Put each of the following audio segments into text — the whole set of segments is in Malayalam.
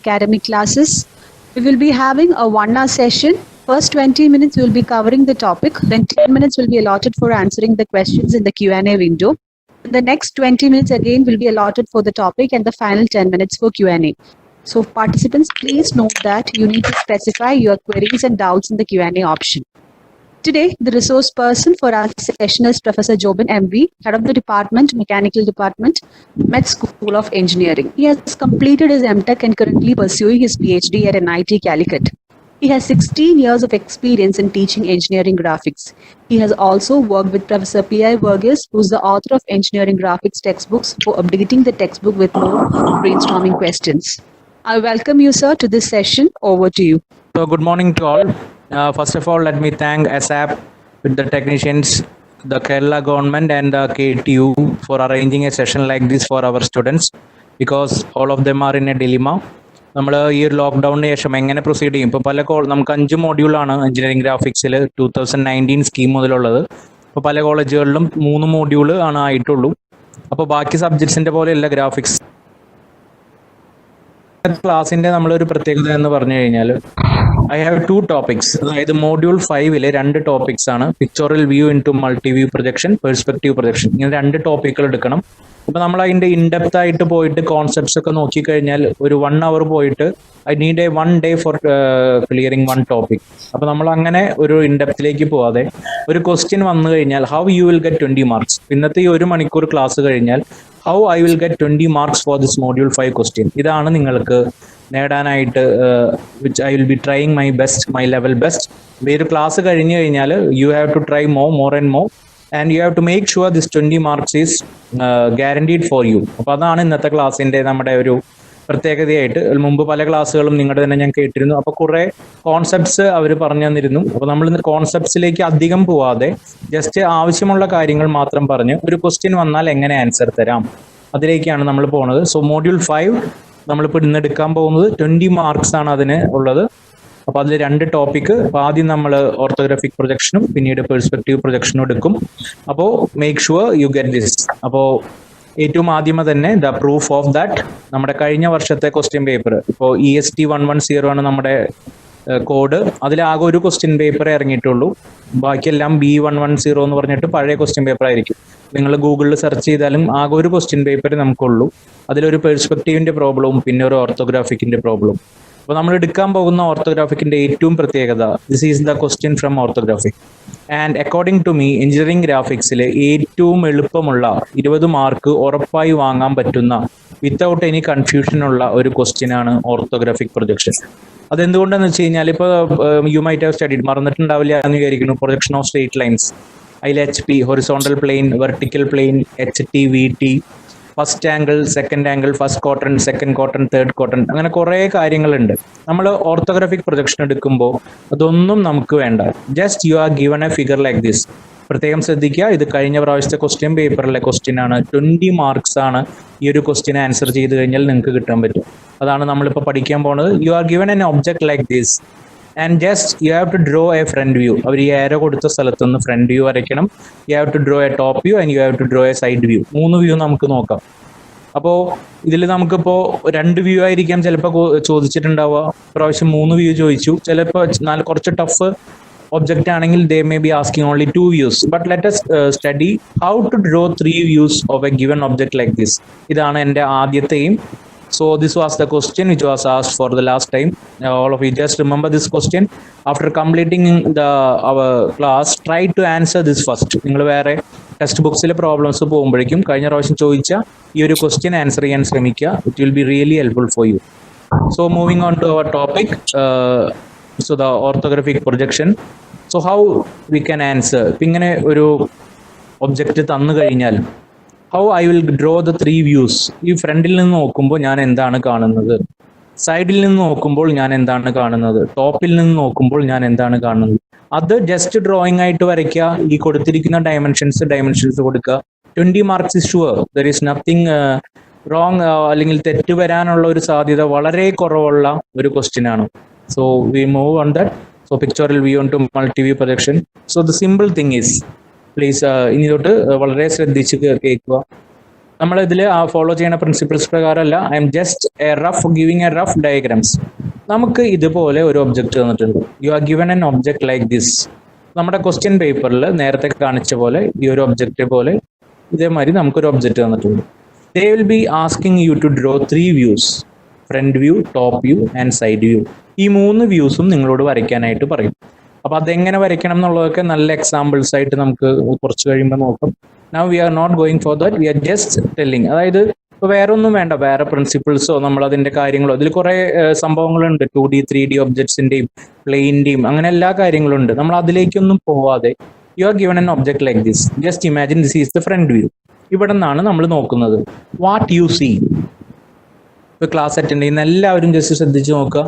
academic classes. We will be having a 1 hour session. First 20 minutes we will be covering the topic, then 10 minutes will be allotted for answering the questions in the Q&A window. The next 20 minutes again will be allotted for the topic and the final 10 minutes for Q&A. So participants, please note that you need to specify your queries and doubts in the Q&A option. Today, the resource person for our session is Professor Jobin MV, Head of the Department, Mechanical Department, Met School of Engineering. He has completed his MTech and currently pursuing his PhD at NIT Calicut. He has 16 years of experience in teaching engineering graphics. He has also worked with Professor P.I. Verghese, who is the author of engineering graphics textbooks, for updating the textbook with more brainstorming questions. I welcome you, sir, to this session. Over to you. So good morning to all. First of all, let me thank ASAP with the technicians, the Kerala government and the KTU for arranging a session like this for our students, because all of them are in a dilemma. നമ്മൾ ഈ ഒരു ലോക്ക്ഡൗണിന് ശേഷം എങ്ങനെ പ്രൊസീഡ് ചെയ്യും? ഇപ്പോൾ നമുക്ക് 5 മോഡ്യൂളാണ് എഞ്ചിനീയറിംഗ് ഗ്രാഫിക്സിൽ 2019 സ്കീം മുതലുള്ളത്. അപ്പോൾ പല കോളേജുകളിലും 3 മോഡ്യൂള് ആണ് ആയിട്ടുള്ളൂ. അപ്പോൾ ബാക്കി സബ്ജക്ട്സിൻ്റെ പോലെയല്ല ഗ്രാഫിക്സ്. ക്ലാസിൻ്റെ നമ്മളൊരു പ്രത്യേകത എന്ന് പറഞ്ഞു കഴിഞ്ഞാൽ I have 2 topics. അതായത് മോഡ്യൂൾ 5-ലെ 2 ടോപ്പിക്സ് ആണ്. Pictorial view into multi view projection, perspective projection. ഇങ്ങനെ 2 ടോപ്പിക്കുകൾ എടുക്കണം. അപ്പോൾ നമ്മൾ അതിൻ്റെ ഇൻഡെപ്ത് ആയിട്ട് പോയിട്ട് കോൺസെപ്റ്റ്സ് ഒക്കെ നോക്കിക്കഴിഞ്ഞാൽ ഒരു 1 hour പോയിട്ട് I need a 1 day for clearing 1 topic. അപ്പോൾ നമ്മൾ അങ്ങനെ ഒരു ഇൻഡെപ്തിലേക്ക് പോവാതെ ഒരു ക്വസ്റ്റ്യൻ വന്നു കഴിഞ്ഞാൽ how you will get 20 marks. ഇന്നത്തെ ഈ 1 മണിക്കൂർ ക്ലാസ് കഴിഞ്ഞാൽ how I will get 20 marks for this module 5 question. ഇതാണ് നിങ്ങൾക്ക് നേടാനായിട്ട് which I will be trying my best, my level best. ഈ ഒരു ക്ലാസ് കഴിഞ്ഞു കഴിഞ്ഞാൽ you have to try more and more and you have to make sure this 20 marks is guaranteed for you. അപ്പോൾ അതാണ് ഇന്നത്തെ ക്ലാസ്സിൻ്റെ നമ്മുടെ ഒരു പ്രത്യേകതയായിട്ട്. മുമ്പ് പല ക്ലാസ്സുകളും നിങ്ങളുടെ തന്നെ ഞാൻ കേട്ടിരുന്നു. അപ്പോൾ കുറേ കോൺസെപ്റ്റ്സ് അവർ പറഞ്ഞു തന്നിരുന്നു. അപ്പോൾ നമ്മൾ കോൺസെപ്റ്റ്സിലേക്ക് അധികം പോവാതെ ജസ്റ്റ് ആവശ്യമുള്ള കാര്യങ്ങൾ മാത്രം പറഞ്ഞ് ഒരു ക്വസ്റ്റ്യൻ വന്നാൽ എങ്ങനെ ആൻസർ തരാം അതിലേക്കാണ് നമ്മൾ പോകുന്നത്. സോ മോഡ്യൂൾ 5 നമ്മളിപ്പോൾ ഇന്ന് എടുക്കാൻ പോകുന്നത് 20 മാർക്സ് ആണ് അതിന് ഉള്ളത്. അപ്പോൾ അതിൽ 2 ടോപ്പിക്ക്. അപ്പോൾ ആദ്യം നമ്മൾ ഓർത്തോഗ്രാഫിക് പ്രൊജക്ഷനും പിന്നീട് പെർസ്പെക്റ്റീവ് പ്രൊജക്ഷനും എടുക്കും. അപ്പോൾ make sure you get this. അപ്പോൾ ഏറ്റവും ആദ്യമേ തന്നെ ദ പ്രൂഫ് ഓഫ് ദാറ്റ് നമ്മുടെ കഴിഞ്ഞ വർഷത്തെ ക്വസ്റ്റ്യൻ പേപ്പർ, ഇപ്പോൾ EST 110 ആണ് നമ്മുടെ കോഡ്. അതിലാകെ ഒരു ക്വസ്റ്റ്യൻ പേപ്പർ ഇറങ്ങിയിട്ടുള്ളൂ. ബാക്കിയെല്ലാം B110 എന്ന് പറഞ്ഞിട്ട് പഴയ ക്വസ്റ്റ്യൻ പേപ്പർ ആയിരിക്കും. നിങ്ങൾ ഗൂഗിളിൽ സെർച്ച് ചെയ്താലും ആകെ ഒരു ക്വസ്റ്റ്യൻ പേപ്പർ നമുക്കുള്ളൂ. അതിലൊരു പെർസ്പെക്റ്റീവിൻ്റെ പ്രോബ്ലവും പിന്നെ ഒരു ഓർത്തോഗ്രാഫിക്കിൻ്റെ പ്രോബ്ലവും. അപ്പോൾ നമ്മൾ എടുക്കാൻ പോകുന്ന ഓർത്തോഗ്രാഫിക്കിൻ്റെ ഏറ്റവും പ്രത്യേകത, this is the question from orthographic. And according to me engineering ഗ്രാഫിക്സിൽ ഏറ്റവും എളുപ്പമുള്ള 20 മാർക്ക് ഉറപ്പായി വാങ്ങാൻ പറ്റുന്ന വിത്തൗട്ട് എനി കൺഫ്യൂഷനുള്ള ഒരു ക്വസ്റ്റ്യനാണ് ഓർത്തോഗ്രാഫിക് പ്രൊജക്ഷൻ. അതെന്തുകൊണ്ടെന്ന് വെച്ച് കഴിഞ്ഞാൽ ഇപ്പോൾ യു മൈറ്റ് ഹാവ് സ്റ്റഡീഡ്, മറന്നിട്ടുണ്ടാവില്ല എന്ന് വിചാരിക്കുന്നു, പ്രൊജക്ഷൻ ഓഫ് സ്ട്രേറ്റ് ലൈൻസ്, അതിൽ HP, horizontal plane, vertical plane, HT, VT, first angle, second angle, first quadrant, second quadrant, third quadrant, അങ്ങനെ കുറേ കാര്യങ്ങളുണ്ട്. നമ്മൾ ഓർത്തോഗ്രാഫിക് പ്രൊജക്ഷൻ എടുക്കുമ്പോൾ അതൊന്നും നമുക്ക് വേണ്ട. Just you are given A figure like this. പ്രത്യേകം ശ്രദ്ധിക്കുക, ഇത് കഴിഞ്ഞ പ്രാവശ്യത്തെ ക്വസ്റ്റ്യൻ പേപ്പറിലെ ക്വസ്റ്റ്യൻ ആണ്. 20 മാർക്സ് ആണ് ഈ ഒരു ക്വസ്റ്റ്യൻ ആൻസർ ചെയ്ത് കഴിഞ്ഞാൽ നിങ്ങൾക്ക് കിട്ടാൻ പറ്റും. അതാണ് നമ്മളിപ്പോൾ പഠിക്കാൻ പോകുന്നത്. You are given an object like this and just you have to draw a front view. അവർ ഈ ഏരോ കൊടുത്ത സ്ഥലത്തുനിന്ന് ഫ്രണ്ട് വ്യൂ വരയ്ക്കണം. You have to draw a top view and you have to draw a side view. 3 view നമുക്ക് നോക്കാം. അപ്പോൾ ഇതിൽ നമുക്കിപ്പോൾ 2 വ്യൂ ആയിരിക്കാം ചിലപ്പോൾ ചോദിച്ചിട്ടുണ്ടാവുക. പ്രാവശ്യം 3 വ്യൂ ചോദിച്ചു. ചിലപ്പോൾ കുറച്ച് ടഫ് ഒബ്ജക്റ്റ് ആണെങ്കിൽ they may be asking only 2 views. But let us study how to draw 3 views of a given object like this. ഇതാണ് എൻ്റെ ആദ്യത്തെ aim. So this was the question which was asked for the last time. All of you just remember this question. After completing our class, try to answer this first. നിങ്ങൾ വേറെ ടെക്സ്റ്റ് ബുക്സിലെ പ്രോബ്ലംസ് പോകുമ്പോഴേക്കും കഴിഞ്ഞ പ്രാവശ്യം ചോദിച്ച ഈ ഒരു ക്വസ്റ്റ്യൻ ആൻസർ ചെയ്യാൻ ശ്രമിക്കുക. It will be really helpful for you. So moving on to our topic, so the orthographic projection. So how we can answer? ഇങ്ങനെ ഒരു ഒബ്ജക്റ്റ് തന്നു കഴിഞ്ഞാൽ how I will draw the 3 views. ഈ ഫ്രണ്ടിൽ നിന്ന് നോക്കുമ്പോൾ ഞാൻ എന്താണ് കാണുന്നത്, സൈഡിൽ നിന്ന് നോക്കുമ്പോൾ ഞാൻ എന്താണ് കാണുന്നത്, ടോപ്പിൽ നിന്ന് നോക്കുമ്പോൾ ഞാൻ എന്താണ് കാണുന്നത്. അത് ജസ്റ്റ് ഡ്രോയിങ് ആയിട്ട് വരയ്ക്കുക. ഈ കൊടുത്തിരിക്കുന്ന ഡയമെൻഷൻസ് കൊടുക്കുക. 20 marks is sure. There is nothing wrong, അല്ലെങ്കിൽ തെറ്റ് വരാനുള്ള ഒരു സാധ്യത വളരെ കുറവുള്ള ഒരു ക്വസ്റ്റ്യൻ ആണ്. So we move on that. So pictorial view onto multi view projection. So the simple thing is, please ഇനി തൊട്ട് വളരെ ശ്രദ്ധിച്ച് കേൾക്കുക. നമ്മൾ ഇതിൽ ഫോളോ ചെയ്യുന്ന പ്രിൻസിപ്പിൾസ് പ്രകാരമല്ല, I'm just giving a rough diagrams. നമുക്ക് ഇതുപോലെ ഒരു ഒബ്ജക്റ്റ് തന്നിട്ടുണ്ട്. You are given an object like this. നമ്മുടെ ക്വസ്റ്റ്യൻ പേപ്പറിൽ നേരത്തെ കാണിച്ച പോലെ ഈ ഒരു ഒബ്ജക്റ്റ് പോലെ ഇതേമാതിരി നമുക്കൊരു ഒബ്ജക്റ്റ് തന്നിട്ടുണ്ട്. They will be asking you to draw 3 views, front view, top view and side view. ഈ 3 വ്യൂസും നിങ്ങളോട് വരയ്ക്കാനായിട്ട് പറയും. അപ്പൊ അതെങ്ങനെ വരയ്ക്കണം എന്നുള്ളതൊക്കെ നല്ല എക്സാമ്പിൾസ് ആയിട്ട് നമുക്ക് കുറച്ച് കഴിയുമ്പോൾ നോക്കാം. Now we are not going for that, we are just telling. അതായത് ഇപ്പൊ വേറെ ഒന്നും വേണ്ട, വേറെ പ്രിൻസിപ്പിൾസോ നമ്മൾ അതിന്റെ കാര്യങ്ങളോ, അതിൽ കുറെ സംഭവങ്ങളുണ്ട്, 2D 3D ഒബ്ജക്ട്സിന്റെയും പ്ലെയിന്റെയും അങ്ങനെ എല്ലാ കാര്യങ്ങളും ഉണ്ട്. നമ്മൾ അതിലേക്കൊന്നും പോവാതെ you are given an object like this, just imagine this is the front view. ഇവിടെ നിന്നാണ് നമ്മൾ നോക്കുന്നത്. What you see. ഇപ്പൊ ക്ലാസ് അറ്റൻഡ് ചെയ്യുന്ന എല്ലാവരും ജസ്റ്റ് ശ്രദ്ധിച്ച് നോക്കുക,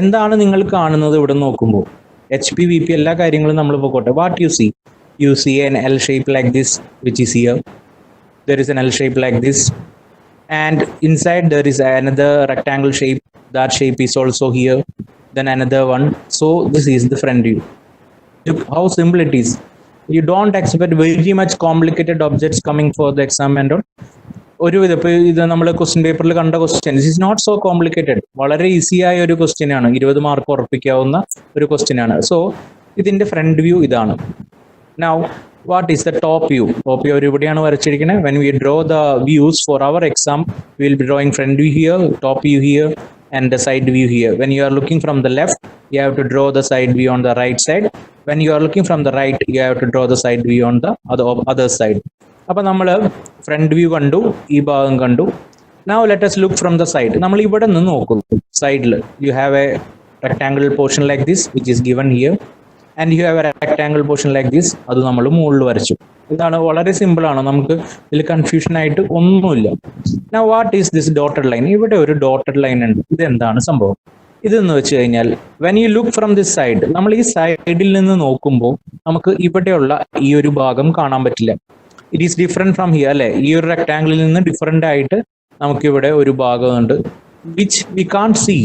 എന്താണ് നിങ്ങൾ കാണുന്നത് ഇവിടെ നോക്കുമ്പോൾ. HP VP എല്ലാ കാര്യങ്ങളും നമ്മൾ പോകട്ടെ. What you see. You see an L shape like this, which is here. There is an L shape like this, and inside there is another rectangle shape. That shape is also here. Then another one. So this is the front view. Look how simple it is. You don't expect very much complicated objects coming for the exam and all. ഒരു ഇത് നമ്മൾ ക്വസ്റ്റ്യൻ പേപ്പറിൽ കണ്ട question, this is not so complicated. വളരെ ഈസി ആയ ഒരു ക്വസ്റ്റ്യൻ ആണ്, 20 മാർക്ക് ഉറപ്പിക്കാവുന്ന ഒരു ക്വസ്റ്റ്യൻ ആണ്. സോ ഇതിന്റെ ഫ്രണ്ട് വ്യൂ ഇതാണ്. Now, what is the top view? Top view everybodyയാണ് വരച്ചിരിക്കുന്നത്. When we draw the views for our exam, we will be drawing front view here, top view here, and the side view here. When you are looking from the left, you have to draw the side view on the right side. When you are looking from the right, you have to draw the side view on the other side. അപ്പോൾ നമ്മൾ ഫ്രണ്ട് വ്യൂ കണ്ടു, ഈ ഭാഗം കണ്ടു. Now let us look from the side. നമ്മൾ ഇവിടെ നിന്ന് നോക്കുന്നു. സൈഡിൽ you have a rectangular portion like this, which is given here. And you have a rectangle portion like this, അത് നമ്മൾ മുകളിൽ വരച്ചു. ഇതാണ്, വളരെ സിമ്പിൾ ആണ്, നമുക്ക് ഇതിൽ കൺഫ്യൂഷൻ ആയിട്ട് ഒന്നുമില്ല. Now what is this dotted line? ഇവിടെ ഒരു dotted line ഉണ്ട്. ഇത് എന്താണ് സംഭവം? ഇതെന്ന് വെച്ച് കഴിഞ്ഞാൽ when you look from this side, നമ്മൾ ഈ സൈഡിൽ നിന്ന് നോക്കുമ്പോൾ നമുക്ക് ഇവിടെയുള്ള ഈ ഒരു ഭാഗം കാണാൻ പറ്റില്ല. It is different from here അല്ലെ. ഈ ഒരു റെക്ടാംഗിളിൽ നിന്ന് ഡിഫറെന്റ് ആയിട്ട് നമുക്കിവിടെ ഒരു ഭാഗമുണ്ട്, which we can't see,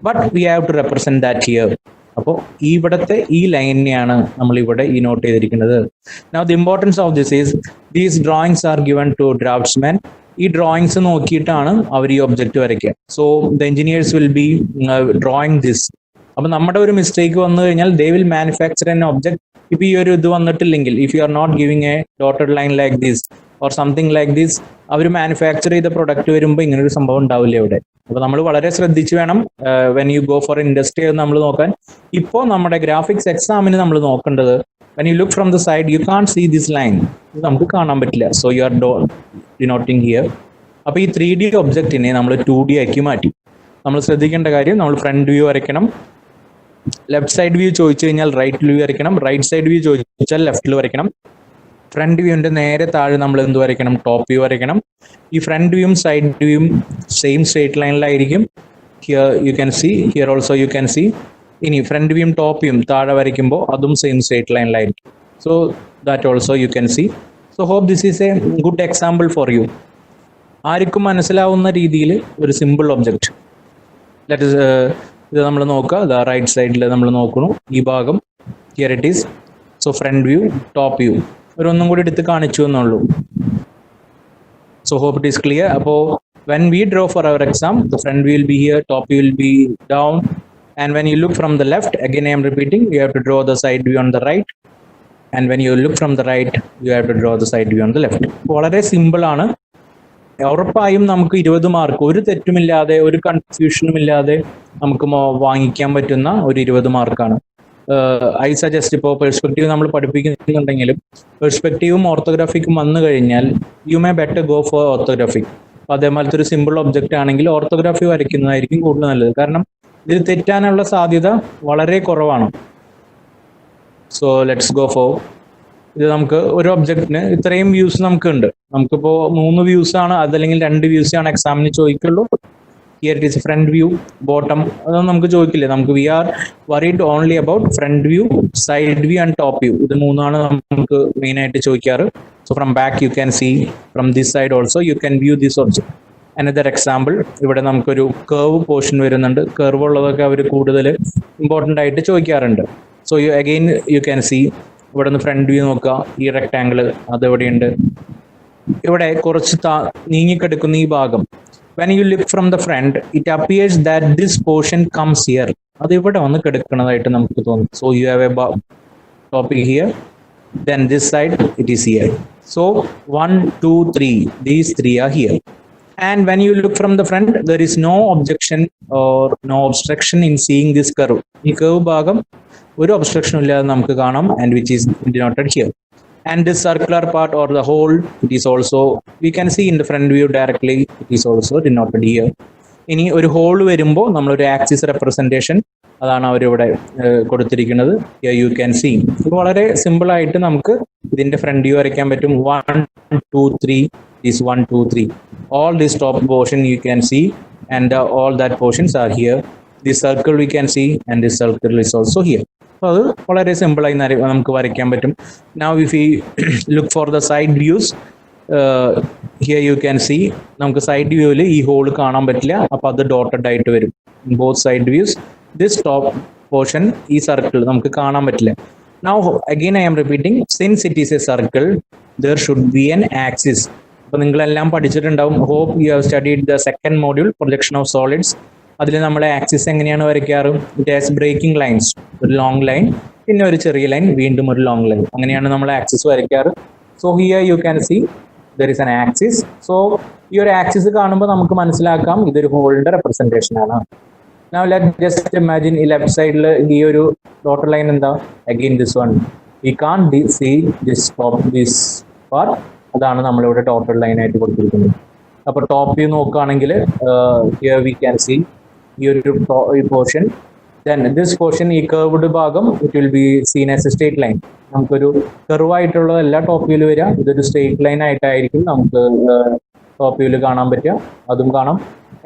but we have to represent that here. അപ്പോൾ ഇവിടത്തെ ഈ ലൈനെയാണ് നമ്മൾ ഇവിടെ ഈ നോട്ട് ചെയ്തിരിക്കുന്നത്. Now the importance of this is these drawings are given to draftsmen. ഈ ഡ്രോയിങ്സ് നോക്കിയിട്ടാണ് അവർ ഈ ഒബ്ജക്റ്റ് വരയ്ക്കുക. So the engineers will be drawing this. അപ്പൊ നമ്മുടെ ഒരു മിസ്റ്റേക്ക് വന്നു കഴിഞ്ഞാൽ they will manufacture an object. ഇപ്പൊ ഈ ഒരു ഇത് വന്നിട്ടില്ലെങ്കിൽ, if you are not giving a dotted line like this or something like this, അവർ മാനുഫാക്ചർ ചെയ്ത പ്രൊഡക്റ്റ് വരുമ്പോൾ ഇങ്ങനൊരു സംഭവം ഉണ്ടാവില്ല ഇവിടെ. അപ്പൊ നമ്മൾ വളരെ ശ്രദ്ധിച്ച് വേണം when you go for industry നമ്മൾ നോക്കാൻ. ഇപ്പോൾ നമ്മുടെ ഗ്രാഫിക്സ് എക്സാമിന് നമ്മൾ നോക്കേണ്ടത്, when you look from the side you can see this line, ഇത് നമുക്ക് കാണാൻ പറ്റില്ല. So you are denoting here. അപ്പൊ ഈ 3D ഒബ്ജക്റ്റിനെ നമ്മൾ 2D ആക്കി മാറ്റി. നമ്മൾ ശ്രദ്ധിക്കേണ്ട കാര്യം, നമ്മൾ ഫ്രണ്ട് വ്യൂ വരയ്ക്കണം. ലെഫ്റ്റ് സൈഡ് വ്യൂ ചോദിച്ചു കഴിഞ്ഞാൽ റൈറ്റ് വ്യൂ വരയ്ക്കണം. റൈറ്റ് സൈഡ് വ്യൂ ചോദിച്ചാൽ ലെഫ്റ്റിൽ വരയ്ക്കണം. ഫ്രണ്ട് വ്യൂവിന്റെ നേരെ താഴെ നമ്മൾ എന്ത് വരയ്ക്കണം? ടോപ്പ് വ്യൂ വരയ്ക്കണം. ഈ ഫ്രണ്ട് വ്യൂവും സൈഡ് വ്യൂവും സെയിം സ്ട്രേറ്റ് ലൈനിലായിരിക്കും. Here you can see, here also you can see. ഇനി ഫ്രണ്ട് വ്യൂവും ടോപ്പ് വ്യൂവും താഴെ വരയ്ക്കുമ്പോൾ അതും സെയിം സ്ട്രേറ്റ് ലൈനിലായിരിക്കും. So that also you can see. So hope this is a good example for you. ആർക്കും മനസ്സിലാവുന്ന രീതിയിൽ ഒരു സിമ്പിൾ ഒബ്ജക്റ്റ്. ഇത് നമ്മൾ നോക്കുക, റൈറ്റ് സൈഡിൽ നമ്മൾ നോക്കുന്നു ഈ ഭാഗം. Here it is. So front view, top view. ഒന്നും കൂടി എടുത്ത് കാണിച്ചു എന്നുള്ളൂ. So hope it is clear. അപ്പോൾ when we draw for our exam, the front view will be here, top view will be down, and when you look from the left, again I am repeating, you have to draw the side view on the right, and when you look from the right, you have to draw the side view on the left. വളരെ സിമ്പിൾ ആണ്. ഉറപ്പായും നമുക്ക് 20 മാർക്ക് ഒരു തെറ്റുമില്ലാതെ ഒരു കൺഫ്യൂഷനും ഇല്ലാതെ നമുക്ക് വാങ്ങിക്കാൻ പറ്റുന്ന ഒരു 20 മാർക്കാണ്. ഐ സജസ്റ്റ്, ഇപ്പോൾ പെർസ്പെക്റ്റീവ് നമ്മൾ പഠിപ്പിക്കുന്നുണ്ടെങ്കിലും പെർസ്പെക്റ്റീവും ഓർത്തോഗ്രാഫിക്കും വന്നു കഴിഞ്ഞാൽ you may better go for orthographic. അപ്പോൾ അതേപോലത്തെ ഒരു സിമ്പിൾ ഒബ്ജക്റ്റ് ആണെങ്കിൽ ഓർത്തോഗ്രാഫി വരയ്ക്കുന്നതായിരിക്കും കൂടുതൽ നല്ലത്. കാരണം ഇത് തെറ്റാനുള്ള സാധ്യത വളരെ കുറവാണ്. So let's go for. ഇത് നമുക്ക് ഒരു ഒബ്ജക്റ്റിന് ഇത്രയും വ്യൂസ് നമുക്കുണ്ട്. നമുക്കിപ്പോൾ 3 വ്യൂസ് ആണ്, അതല്ലെങ്കിൽ 2 വ്യൂസ് ആണ് എക്സാമിന് ചോദിക്കുള്ളൂ. Here it is front view, bottom. അതൊന്നും നമുക്ക് ചോദിക്കില്ല. നമുക്ക് we are worried only about front view, side view and top view. ഇത് മൂന്നാണ് നമുക്ക് മെയിൻ ആയിട്ട് ചോദിക്കാറ്. So from back you can see, from this side also you can view this object. Another example, ഇവിടെ നമുക്കൊരു curve portion വരുന്നുണ്ട്. Curve ഉള്ളതൊക്കെ അവർ കൂടുതൽ ഇമ്പോർട്ടൻ്റ് ആയിട്ട് ചോദിക്കാറുണ്ട്. So you can see ഇവിടെ നിന്ന് ഫ്രണ്ട് വ്യൂ നോക്കുക, ഈ റെക്ടാങ്കിൾ അതെവിടെയുണ്ട്. ഇവിടെ കുറച്ച് നീങ്ങിക്കെടുക്കുന്ന ഈ ഭാഗം, when you look from the front, it appears that this portion comes here. അത് ഇവിടെ വന്ന് കിടക്കുന്നതായിട്ട് നമുക്ക് തോന്നും. So you have a topic here, then this side it is here. So 1, 2, 3, these three are here. And when you look from the front, there is no objection or no obstruction in seeing this curve. ഈ curve ഭാഗം ഒരു obstruction ഇല്ലാതെ നമുക്ക് കാണാം, and which is denoted here. And this circular part or the hole, it is also, we can see in the front view directly, it is also denoted here. ഇനി ഒരു ഹോൾ വരുമ്പോൾ നമ്മളൊരു ആക്സിസ് റെപ്രസെന്റേഷൻ അതാണ് അവരിവിടെ കൊടുത്തിരിക്കുന്നത്. Here you can see. ഇത് വളരെ സിമ്പിൾ ആയിട്ട് നമുക്ക് ഇതിന്റെ ഫ്രണ്ട് വ്യൂ വരയ്ക്കാൻ പറ്റും. 1, 2, 3, this 1, 2, 3. All this top portion you can see, and all that portions are here. This circle we can see, and this circle is also here. അപ്പോൾ അത് വളരെ സിമ്പിളായി നമുക്ക് വരയ്ക്കാൻ പറ്റും. Now if we look for the side views, here you can see, നമുക്ക് സൈഡ് വ്യൂവിൽ ഈ ഹോൾ കാണാൻ പറ്റില്ല, അപ്പോൾ അത് ഡോട്ടഡ് ആയിട്ട് വരും. Both side views this top portion, ഈ സർക്കിൾ നമുക്ക് കാണാൻ പറ്റില്ല. Now again I am repeating, since it is a circle, there should be an axis. അപ്പോൾ നിങ്ങളെല്ലാം പഠിച്ചിട്ടുണ്ടാവും. Hope you have studied the second module, projection of solids. അതിൽ നമ്മൾ ആക്സിസ് എങ്ങനെയാണ് വരയ്ക്കാറ്? ഇറ്റ് ഹാസ് ബ്രേക്കിംഗ് ലൈൻസ്, ഒരു ലോങ് ലൈൻ, പിന്നെ ഒരു ചെറിയ ലൈൻ, വീണ്ടും ഒരു ലോങ് ലൈൻ, അങ്ങനെയാണ് നമ്മൾ ആക്സിസ് വരയ്ക്കാറ്. So here you can see there is an axis. So ഈ ഒരു ആക്സിസ് കാണുമ്പോൾ നമുക്ക് മനസ്സിലാക്കാം ഇതൊരു ഹോളിന്റെ റെപ്രസെന്റേഷൻ ആണ്. Now let's just imagine ഈ ലെഫ്റ്റ് സൈഡിൽ ഈ ഒരു ഡോട്ടർ ലൈൻ എന്താ? Again this one, we can't see this part. അതാണ് നമ്മളിവിടെ ടോട്ടൽ ലൈൻ ആയിട്ട് കൊടുത്തിരിക്കുന്നത്. അപ്പോൾ ടോപ്പ് വ്യൂ നോക്കുകയാണെങ്കിൽ here we can see ഈ ഒരു പോർഷൻ, then this portion, ഈ കർവ്ഡ് ഭാഗം, it will be seen as a straight line. നമുക്കൊരു കർവ് ആയിട്ടുള്ള എല്ലാ ടോപ്പ് വ്യൂവിൽ വരിക, ഇതൊരു സ്ട്രേറ്റ് ലൈൻ ആയിട്ടായിരിക്കും നമുക്ക് ടോപ്പ് വ്യൂവിൽ കാണാൻ പറ്റുക, അതും കാണാം.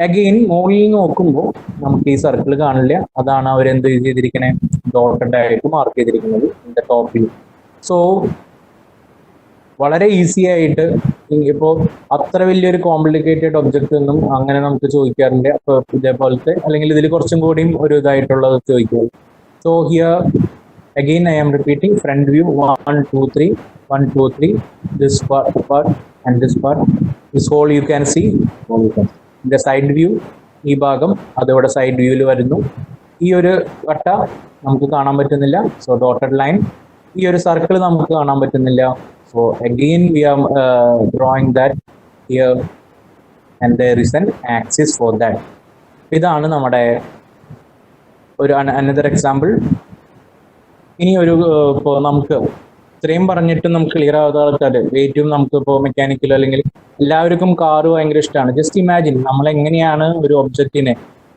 അഗെയിൻ മുകളിൽ നോക്കുമ്പോൾ നമുക്ക് ഈ സർക്കിൾ കാണില്ല, അതാണ് അവരെന്ത് ചെയ്തിരിക്കുന്നത്? ഡോട്ടഡ് ആയിട്ട് മാർക്ക് ചെയ്തിരിക്കുന്നത് in the top view. So വളരെ ഈസി ആയിട്ട്, ഇപ്പോൾ അത്ര വലിയൊരു കോംപ്ലിക്കേറ്റഡ് ഒബ്ജക്റ്റ് ഒന്നും അങ്ങനെ നമുക്ക് ചോദിക്കാറില്ല. അപ്പോൾ ഇതേപോലത്തെ, അല്ലെങ്കിൽ ഇതിൽ കുറച്ചും കൂടിയും ഒരു ഇതായിട്ടുള്ളത് ചോദിക്കും. So here again I am repeating, front view 1, 2, 3, 1, 2, 3, this part and this part, this whole you can see. ഇതിന്റെ സൈഡ് വ്യൂ, ഈ ഭാഗം അതിവിടെ സൈഡ് വ്യൂവിൽ വരുന്നു. ഈ ഒരു വട്ട നമുക്ക് കാണാൻ പറ്റുന്നില്ല, സോ ഡോട്ടഡ് ലൈൻ. ഈ ഒരു സർക്കിൾ നമുക്ക് കാണാൻ പറ്റുന്നില്ല, so again we R drawing that here, and their is an axis for that. ഇതാണ് നമ്മുടെ ഒരു അനദർ എക്സാമ്പിൾ. ഇനി ഒരു ഇപ്പോൾ നമുക്ക് ഇത്രയും പറഞ്ഞിട്ട് നമുക്ക് ക്ലിയർ ആവാത്ത ആൾക്കാർ, ഏറ്റവും നമുക്ക് ഇപ്പോൾ മെക്കാനിക്കലോ അല്ലെങ്കിൽ എല്ലാവർക്കും കാറ് ഭയങ്കര ഇഷ്ടമാണ്. ജസ്റ്റ് ഇമാജിൻ നമ്മൾ എങ്ങനെയാണ് ഒരു ഒബ്ജക്റ്റിനെ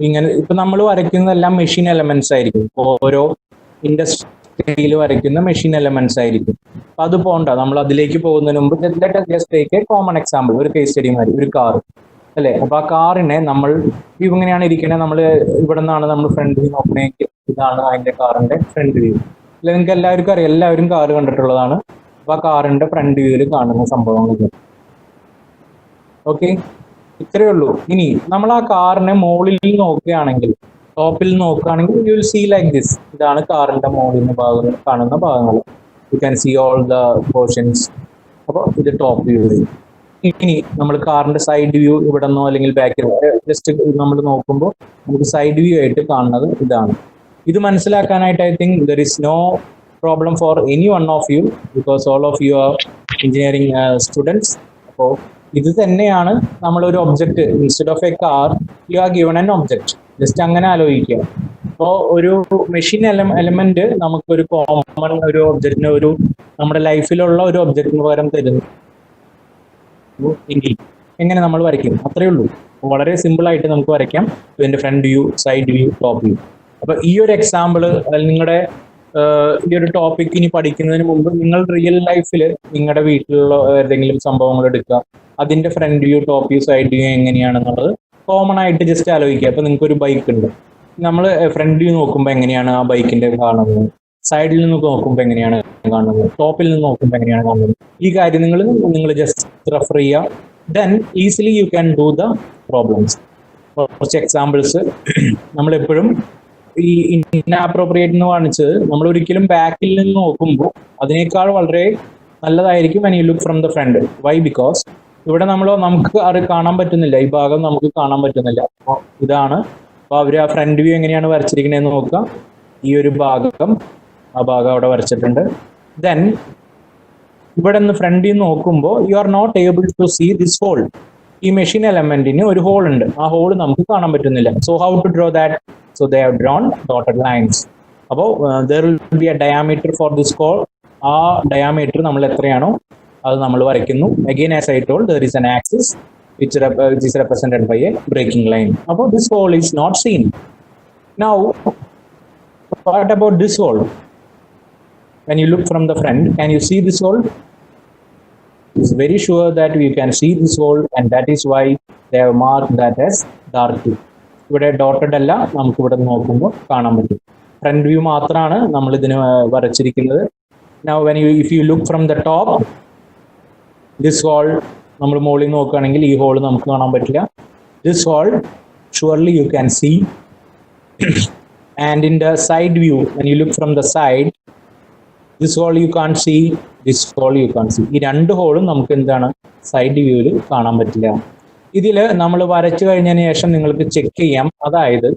ഇങ്ങനെ, ഇപ്പൊ നമ്മൾ വരയ്ക്കുന്നതെല്ലാം മെഷീൻ എലമെന്റ്സ് ആയിരിക്കും, ഓരോ ഇൻഡസ്ട്രിയിൽ വരയ്ക്കുന്ന മെഷീൻ എലമെന്റ്സ് ആയിരിക്കും. അപ്പൊ അത് പോകണ്ട, നമ്മൾ അതിലേക്ക് പോകുന്നതിന് മുമ്പ് just take A common example, ഒരു കേസ് സ്റ്റഡി മാതിരി, ഒരു കാർ അല്ലെ. അപ്പൊ ആ കാറിനെ നമ്മൾ ഇങ്ങനെയാണ് ഇരിക്കുന്നത്, നമ്മൾ ഇവിടെ നിന്നാണ് നമ്മൾ ഫ്രണ്ട് വ്യൂ നോക്കണമെങ്കിൽ ഇതാണ് അതിന്റെ കാറിന്റെ ഫ്രണ്ട് വ്യൂ. അല്ലെ, നിങ്ങൾക്ക് എല്ലാവർക്കും അറിയാം, എല്ലാവരും കാറ് കണ്ടിട്ടുള്ളതാണ്. അപ്പൊ ആ കാറിന്റെ ഫ്രണ്ട് വ്യൂവിൽ കാണുന്ന സംഭവങ്ങൾ. ഓക്കെ, ഇത്രയേ ഉള്ളൂ. ഇനി നമ്മൾ ആ കാറിനെ മുകളിൽ നോക്കുകയാണെങ്കിൽ, ടോപ്പിൽ നോക്കുകയാണെങ്കിൽ, you will see like this. ഇതാണ് കാറിന്റെ മുകളിൽ ഭാഗങ്ങൾ കാണുന്ന ഭാഗങ്ങൾ. You can see all the portions. അപ്പോൾ ഇത് ടോപ്പ് വ്യൂ. ഇനി നമ്മൾ കാറിന്റെ സൈഡ് വ്യൂ ഇവിടെ നിന്നോ അല്ലെങ്കിൽ ബാക്കിൽ ജസ്റ്റ് നമ്മൾ നോക്കുമ്പോൾ നമുക്ക് സൈഡ് വ്യൂ ആയിട്ട് കാണുന്നത് ഇതാണ്. ഇത് മനസ്സിലാക്കാനായിട്ട് I think there is no problem for any one of you, because all of you are engineering students. അപ്പോൾ ഇത് തന്നെയാണ് നമ്മളൊരു object, instead of a car you are given an object. Just അങ്ങനെ ആലോചിക്കുക. അപ്പോൾ ഒരു മെഷീൻ എലമെന്റ് നമുക്കൊരു കോമൺ ഒരു ഒബ്ജക്റ്റിന്, ഒരു നമ്മുടെ ലൈഫിലുള്ള ഒരു ഒബ്ജക്റ്റിന് പകരം തരുന്നു എങ്കിൽ എങ്ങനെ നമ്മൾ വരയ്ക്കും? അത്രയേ ഉള്ളൂ. വളരെ സിമ്പിൾ ആയിട്ട് നമുക്ക് വരയ്ക്കാം. ഇതിന്റെ front view, side view, top view. അപ്പൊ ഈ ഒരു എക്സാമ്പിള് നിങ്ങളുടെ ഈ ഒരു ടോപ്പിക് ഇനി പഠിക്കുന്നതിന് മുമ്പ് നിങ്ങൾ റിയൽ ലൈഫിൽ നിങ്ങളുടെ വീട്ടിലുള്ള ഏതെങ്കിലും സംഭവങ്ങൾ എടുക്കുക, അതിന്റെ front view, top view, side view എങ്ങനെയാണെന്നുള്ളത് കോമൺ ആയിട്ട് ജസ്റ്റ് ആലോചിക്കുക. അപ്പൊ നിങ്ങൾക്ക് ഒരു ബൈക്ക് ഉണ്ട്, നമ്മൾ ഫ്രണ്ട് വ്യൂ നോക്കുമ്പോൾ എങ്ങനെയാണ് ആ ബൈക്കിന്റെ കാണുന്നത്, സൈഡിൽ നിന്ന് നോക്കുമ്പോൾ എങ്ങനെയാണ് കാണുന്നത്, ടോപ്പിൽ നിന്ന് നോക്കുമ്പോൾ എങ്ങനെയാണ് കാണുന്നത്, ഈ കാര്യം നിങ്ങൾ ജസ്റ്റ് റെഫർ ചെയ്യുക. Then easily you can do the problems. കുറച്ച് എക്സാമ്പിൾസ് നമ്മളെപ്പോഴും ഈ ഇൻഅപ്രോപ്രിയേറ്റ് എന്ന് കാണിച്ചത്, നമ്മൾ ഒരിക്കലും ബാക്കിൽ നിന്ന് നോക്കുമ്പോൾ അതിനേക്കാൾ വളരെ നല്ലതായിരിക്കും when you look from the front. Why? Because ഇവിടെ നമുക്ക് അത് കാണാൻ പറ്റുന്നില്ല, ഈ ഭാഗം നമുക്ക് കാണാൻ പറ്റുന്നില്ല. അപ്പോൾ ഇതാണ്, അപ്പോൾ അവർ ആ ഫ്രണ്ട് വ്യൂ എങ്ങനെയാണ് വരച്ചിരിക്കണേന്ന് നോക്കുക. ഈ ഒരു ഭാഗം, ആ ഭാഗം അവിടെ വരച്ചിട്ടുണ്ട്. ദെൻ ഇവിടെ നിന്ന് ഫ്രണ്ടിൽ നിന്ന് നോക്കുമ്പോൾ you are not able to see this hole. ഈ മെഷീൻ എലമെന്റിന് ഒരു ഹോൾ ഉണ്ട്, ആ ഹോൾ നമുക്ക് കാണാൻ പറ്റുന്നില്ല. So how to draw that? So they have drawn dotted lines. അപ്പോൾ there will be a diameter for this hole. ആ ഡയാമീറ്റർ നമ്മൾ എത്രയാണോ അത് നമ്മൾ വരയ്ക്കുന്നു. Again as I told, there is an axis which is represented by a breaking line. About this hole is not seen. Now, what about this hole? When you look from the front, can you see this hole? It's very sure that you can see this hole, and that is why they have marked that as dark blue. ഇവിടെ ഡോട്ടഡ് അല്ല, നമുക്ക് ഇവിടെ നോക്കുമ്പോൾ കാണാൻ പറ്റും. ഫ്രണ്ട് വ്യൂ മാത്രമാണ് നമ്മൾ ഇതിന് വരച്ചിരിക്കുന്നത്. Now, if you look from the top, this hole, നമ്മൾ മുകളിൽ നോക്കുകയാണെങ്കിൽ ഈ ഹോൾ നമുക്ക് കാണാൻ പറ്റില്ല. This hole surely you can see. And in the side view, when you look from the side, this hole you can see, this hole you can see. ഈ രണ്ട് ഹോളും നമുക്ക് എന്താണ് സൈഡ് വ്യൂവിൽ കാണാൻ പറ്റില്ല. ഇതിൽ നമ്മൾ വരച്ചു കഴിഞ്ഞതിന് ശേഷം നിങ്ങൾക്ക് ചെക്ക് ചെയ്യാം. അതായത്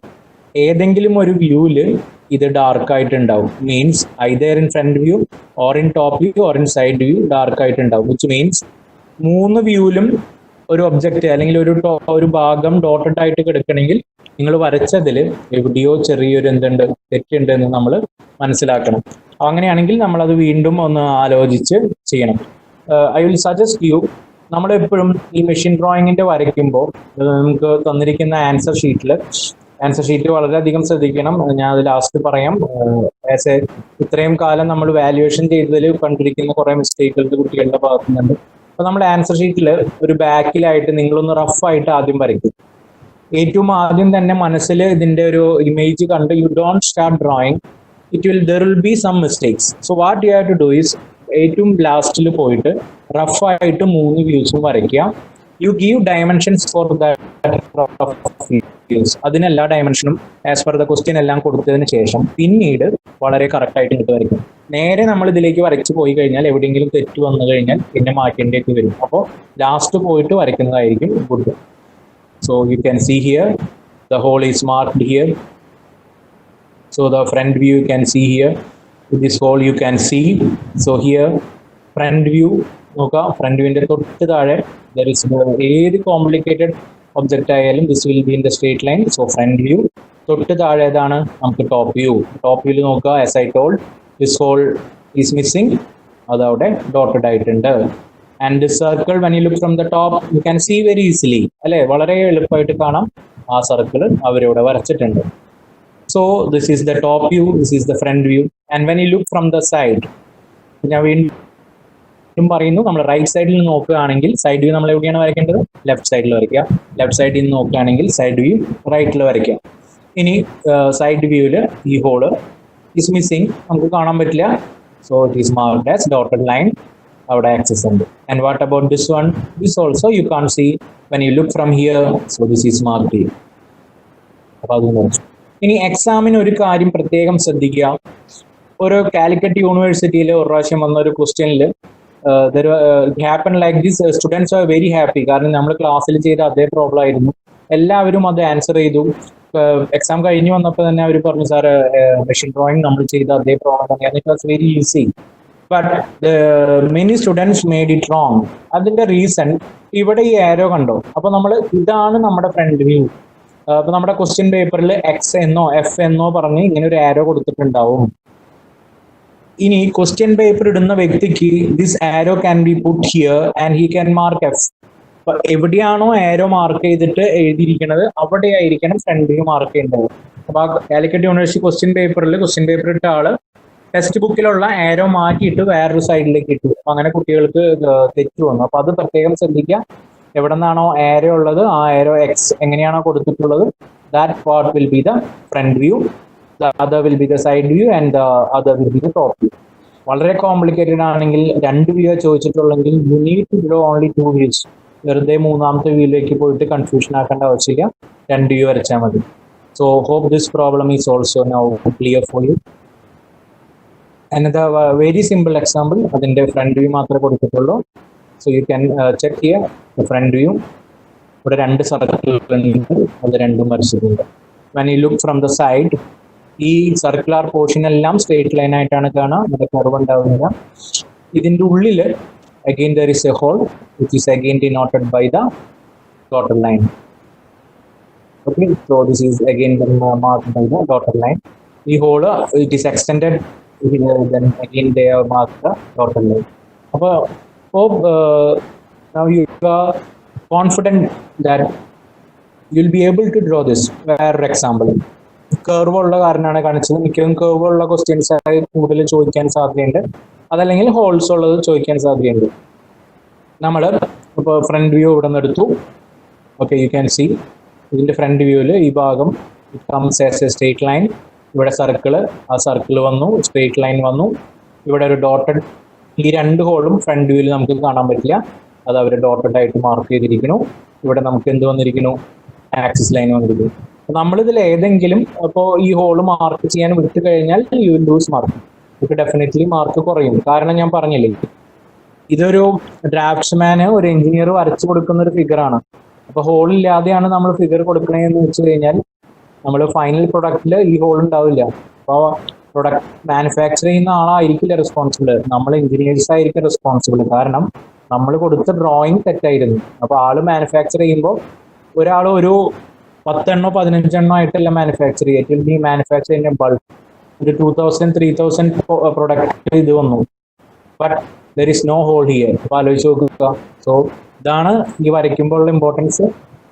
ഏതെങ്കിലും ഒരു വ്യൂവിൽ ഇത് ഡാർക്ക് ആയിട്ടുണ്ടാവും. Means either in front view or in top view or in side view dark ആയിട്ടുണ്ടാവും. വിച്ച് മീൻസ് മൂന്ന് വ്യൂവിലും ഒരു ഒബ്ജക്റ്റ് അല്ലെങ്കിൽ ഒരു ഭാഗം ഡോട്ടഡ് ആയിട്ട് കിടക്കണമെങ്കിൽ നിങ്ങൾ വരച്ചതിൽ എവിടെയോ ചെറിയൊരു എന്തുണ്ട്, തെറ്റുണ്ട് എന്ന് നമ്മൾ മനസ്സിലാക്കണം. അങ്ങനെയാണെങ്കിൽ നമ്മളത് വീണ്ടും ഒന്ന് ആലോചിച്ച് ചെയ്യണം. ഐ വിൽ സജസ്റ്റ് യു, നമ്മളെപ്പോഴും ഈ മെഷീൻ ഡ്രോയിങ്ങിന്റെ വരയ്ക്കുമ്പോൾ നമുക്ക് തന്നിരിക്കുന്ന ആൻസർ ഷീറ്റ് വളരെയധികം ശ്രദ്ധിക്കണം. ഞാൻ അത് ലാസ്റ്റ് പറയാം. ഇത്രയും കാലം നമ്മൾ വാല്യുവേഷൻ ചെയ്തതിൽ കണ്ടിരിക്കുന്ന കുറെ മിസ്റ്റേക്കുകൾ കുട്ടികളുടെ ഭാഗത്തുനിന്നുണ്ട്. അപ്പൊ നമ്മൾ ആൻസർ ഷീറ്റിൽ ഒരു ബാക്കിലായിട്ട് നിങ്ങളൊന്ന് റഫായിട്ട് ആദ്യം വരയ്ക്കും. ഏറ്റവും ആദ്യം തന്നെ മനസ്സിൽ ഇതിന്റെ ഒരു ഇമേജ് കണ്ട് you don't start drawing, there will be some mistakes. So what you have to do is ഏറ്റവും ലാസ്റ്റിൽ പോയിട്ട് റഫായിട്ട് മൂന്ന് വ്യൂസും വരയ്ക്കുക. You give dimensions for views. അതിനെല്ലാ ഡയമെൻഷനും ആസ് പെർ ദ ക്വസ്റ്റ്യൻ എല്ലാം കൊടുത്തതിന് ശേഷം പിന്നീട് വളരെ കറക്റ്റ് ആയിട്ട് ഇങ്ങോട്ട് വരയ്ക്കും. നേരെ നമ്മൾ ഇതിലേക്ക് വരച്ചു പോയി കഴിഞ്ഞാൽ എവിടെയെങ്കിലും തെറ്റ് വന്നു കഴിഞ്ഞാൽ പിന്നെ മാറ്റേണ്ടിയൊക്കെ വരും. അപ്പോൾ ലാസ്റ്റ് പോയിട്ട് വരയ്ക്കുന്നതായിരിക്കും good. So you can see here the hole is marked here. So the front view you can see here. This hole you can see. So here front view നോക്കാം. ഫ്രണ്ട് വ്യൂവിന്റെ തൊട്ട് താഴെ ഏത് കോംപ്ലിക്കേറ്റഡ് ഒബ്ജക്റ്റ് ആയാലും this will be in the straight line. So front view. തൊട്ട് താഴെ ഏതാണ്? നമുക്ക് ടോപ്പ് വ്യൂ. ടോപ്പ് വ്യൂവിൽ നോക്കുക. As I told, this hole is missing. അതവിടെ ഡോട്ടഡ് ആയിട്ടുണ്ട്. And this circle when you look from the top you can see very easily, അല്ലെ? വളരെ എളുപ്പമായിട്ട് കാണാം. ആ സർക്കിൾ അവരിവിടെ വരച്ചിട്ടുണ്ട്. So this is the top view, this is the front view. And when you look from the side, ഞാൻ വീണ്ടും പറയുന്നു, നമ്മൾ റൈറ്റ് സൈഡിൽ നിന്ന് നോക്കുകയാണെങ്കിൽ സൈഡ് വ്യൂ നമ്മൾ എവിടെയാണ് വരയ്ക്കേണ്ടത്? ലെഫ്റ്റ് സൈഡിൽ വരയ്ക്കുക. ലെഫ്റ്റ് സൈഡിൽ നിന്ന് നോക്കുകയാണെങ്കിൽ സൈഡ് വ്യൂ റൈറ്റിൽ വരയ്ക്കുക. ഇനി സൈഡ് വ്യൂവിൽ ഈ ഹോള് ഈസ് മിസ്സിംഗ്, നമുക്ക് കാണാൻ പറ്റില്ല. So it is marked as dotted line. അവിടെ ആക്സസ് ഉണ്ട്. And what about this one? This also you can see when you look from here. So this is marked here. അപ്പൊ അത് നോക്കാം. ഇനി എക്സാമിന് ഒരു കാര്യം പ്രത്യേകം ശ്രദ്ധിക്കുക. ഒരു കാലിക്കറ്റ് യൂണിവേഴ്സിറ്റിയിൽ ഒരു പ്രാവശ്യം വന്ന ഒരു ക്വസ്റ്റ്യനിൽ it happened like this. Students are very happy കാരണം നമ്മൾ ക്ലാസ്സിൽ ചെയ്ത അതേ പ്രോബ്ലം ആയിരുന്നു. എല്ലാവരും അത് ആൻസർ ചെയ്തു. എക്സാം കഴിഞ്ഞ് വന്നപ്പോൾ തന്നെ അവർ പറഞ്ഞു, സാർ മെഷീൻ ഡ്രോയിങ് നമ്മൾ ചെയ്ത അതേ പ്രോബ്ലം തന്നെയാണ്. It was very easy, but many students made it wrong. അതിന്റെ റീസൺ ഇവിടെ ഈ ആരോ കണ്ടോ? അപ്പൊ നമ്മൾ ഇതാണ് നമ്മുടെ ഫ്രണ്ട് വ്യൂ. അപ്പൊ നമ്മുടെ ക്വസ്റ്റ്യൻ പേപ്പറിൽ എക്സ് എന്നോ എഫ് എന്നോ പറഞ്ഞ് ഇങ്ങനെ ഒരു ആരോ കൊടുത്തിട്ടുണ്ടാവും. ഇനി ക്വസ്റ്റ്യൻ പേപ്പർ ഇടുന്ന വ്യക്തിക്ക് this arrow can be puttu here and he can mark F. അപ്പൊ എവിടെയാണോ ആരോ മാർക്ക് ചെയ്തിട്ട് എഴുതിയിരിക്കുന്നത് അവിടെ ആയിരിക്കണം ഫ്രണ്ട് വ്യൂ മാർക്ക് ചെയ്യേണ്ടത്. അപ്പൊ ആ കാലിക്കറ്റ് യൂണിവേഴ്സിറ്റി ക്വസ്റ്റ്യൻ പേപ്പർ ഇട്ട ആള് ടെക്സ്റ്റ് ബുക്കിലുള്ള ആരോ മാറ്റിയിട്ട് വേറൊരു സൈഡിലേക്ക് ഇട്ടു. അങ്ങനെ കുട്ടികൾക്ക് തെറ്റു വന്നു. അപ്പൊ അത് പ്രത്യേകം ശ്രദ്ധിക്കുക. എവിടെ നിന്നാണോ ആരോ ഉള്ളത്, ആ ആരോ എക്സ് എങ്ങനെയാണോ കൊടുത്തിട്ടുള്ളത്, that part will be the front view. The other will be the side view and the other will be the top view. വളരെ കോംപ്ലിക്കേറ്റഡ് ആണെങ്കിൽ രണ്ട് വ്യൂ ചോദിച്ചിട്ടുള്ളെങ്കിൽ you need to draw only 2 views. വെറുതെ മൂന്നാമത്തെ വ്യൂയിലേക്ക് പോയിട്ട് കൺഫ്യൂഷൻ ആക്കേണ്ട ആവശ്യമില്ല. രണ്ട് വ്യൂ വരച്ചാൽ മതി. So hope this problem is also now clear for you. another very simple example, അതിന്റെ ഫ്രണ്ട് വ്യൂ മാത്രമേ കൊടുത്തിട്ടുള്ളൂ. So you can check here the front view. ഇവിടെ രണ്ട് സർക്കിൾ ഉണ്ട്, അത് രണ്ടും വരച്ചിട്ടുണ്ട്. When you look from the side, ഈ സർക്കുലർ പോർഷൻ എല്ലാം സ്ട്രേറ്റ് ലൈൻ ആയിട്ടാണ് കാണുക, ഇവിടെ കർവ് ഉണ്ടാവുന്നില്ല. ഇതിന്റെ ഉള്ളിൽ again there is a hole which is again denoted by the dotted line. Okay, so this is again marked by the dotted line. The hole it is extended, then again they have marked the dotted line. Hope now you are confident that you will be able to draw this. For example, curve ഉള്ള കാരണമാണ് കാണിച്ചത്. മിക്കതും curve ഉള്ള ക്വസ്റ്റ്യൻസ് ആയി കൂടുതൽ ചോദിക്കാൻ സാധ്യതയുണ്ട്, അതല്ലെങ്കിൽ ഹോൾസ് ഉള്ളത് ചോദിക്കാൻ സാധ്യതയുണ്ട്. നമ്മൾ ഇപ്പോൾ ഫ്രണ്ട് വ്യൂ ഇവിടെ നിന്ന് എടുത്തു. ഓക്കെ, യു ക്യാൻ സി ഇതിൻ്റെ ഫ്രണ്ട് വ്യൂവിൽ ഈ ഭാഗം it comes as A straight line. ഇവിടെ സർക്കിള്, ആ സർക്കിൾ വന്നു, സ്ട്രേറ്റ് ലൈൻ വന്നു. ഇവിടെ ഒരു ഡോട്ടഡ്, ഈ രണ്ട് ഹോളും ഫ്രണ്ട് വ്യൂവിൽ നമുക്ക് കാണാൻ പറ്റില്ല, അത് അവർ ഡോട്ടഡ് ആയിട്ട് മാർക്ക് ചെയ്തിരിക്കുന്നു. ഇവിടെ നമുക്ക് എന്ത് വന്നിരിക്കുന്നു, ആക്സിസ് ലൈൻ വന്നിരിക്കുന്നു. നമ്മളിതിൽ ഏതെങ്കിലും ഇപ്പോൾ ഈ ഹോള് മാർക്ക് ചെയ്യാൻ വിട്ടു കഴിഞ്ഞാൽ യു വിൽ ലൂസ് മാർക്ക്. ഇപ്പൊ ഡെഫിനറ്റ്ലി മാർക്ക് കുറയും. കാരണം ഞാൻ പറഞ്ഞില്ലേ, ഇതൊരു ഡ്രാഫ്റ്റ്സ്മാന് ഒരു എഞ്ചിനീയർ വരച്ചു കൊടുക്കുന്ന ഒരു ഫിഗറാണ്. അപ്പൊ ഹോൾ ഇല്ലാതെയാണ് നമ്മൾ ഫിഗർ കൊടുക്കണേന്ന് വെച്ച് കഴിഞ്ഞാൽ നമ്മൾ ഫൈനൽ പ്രൊഡക്റ്റിൽ ഈ ഹോൾ ഉണ്ടാവില്ല. അപ്പോൾ പ്രൊഡക്റ്റ് മാനുഫാക്ചർ ചെയ്യുന്ന ആളായിരിക്കില്ല റെസ്പോൺസിബിൾ, നമ്മൾ എഞ്ചിനീയേഴ്സ് ആയിരിക്കും റെസ്പോൺസിബിൾ. കാരണം നമ്മൾ കൊടുത്ത ഡ്രോയിങ് തെറ്റായിരുന്നു. അപ്പോൾ ആള് മാനുഫാക്ചർ ചെയ്യുമ്പോൾ ഒരാൾ ഒരു 10 എണ്ണോ 15 എണ്ണോ ആയിട്ടല്ല മാനുഫാക്ചർ ചെയ്യുക. It will be manufacture in a bulk. ഒരു 2000 3000 പ്രൊഡക്റ്റ് ഇത് വന്നു, but there is no hole here. അപ്പൊ ആലോചിച്ച് നോക്കുക. സോ ഇതാണ് ഈ വരയ്ക്കുമ്പോഴുള്ള ഇമ്പോർട്ടൻസ്.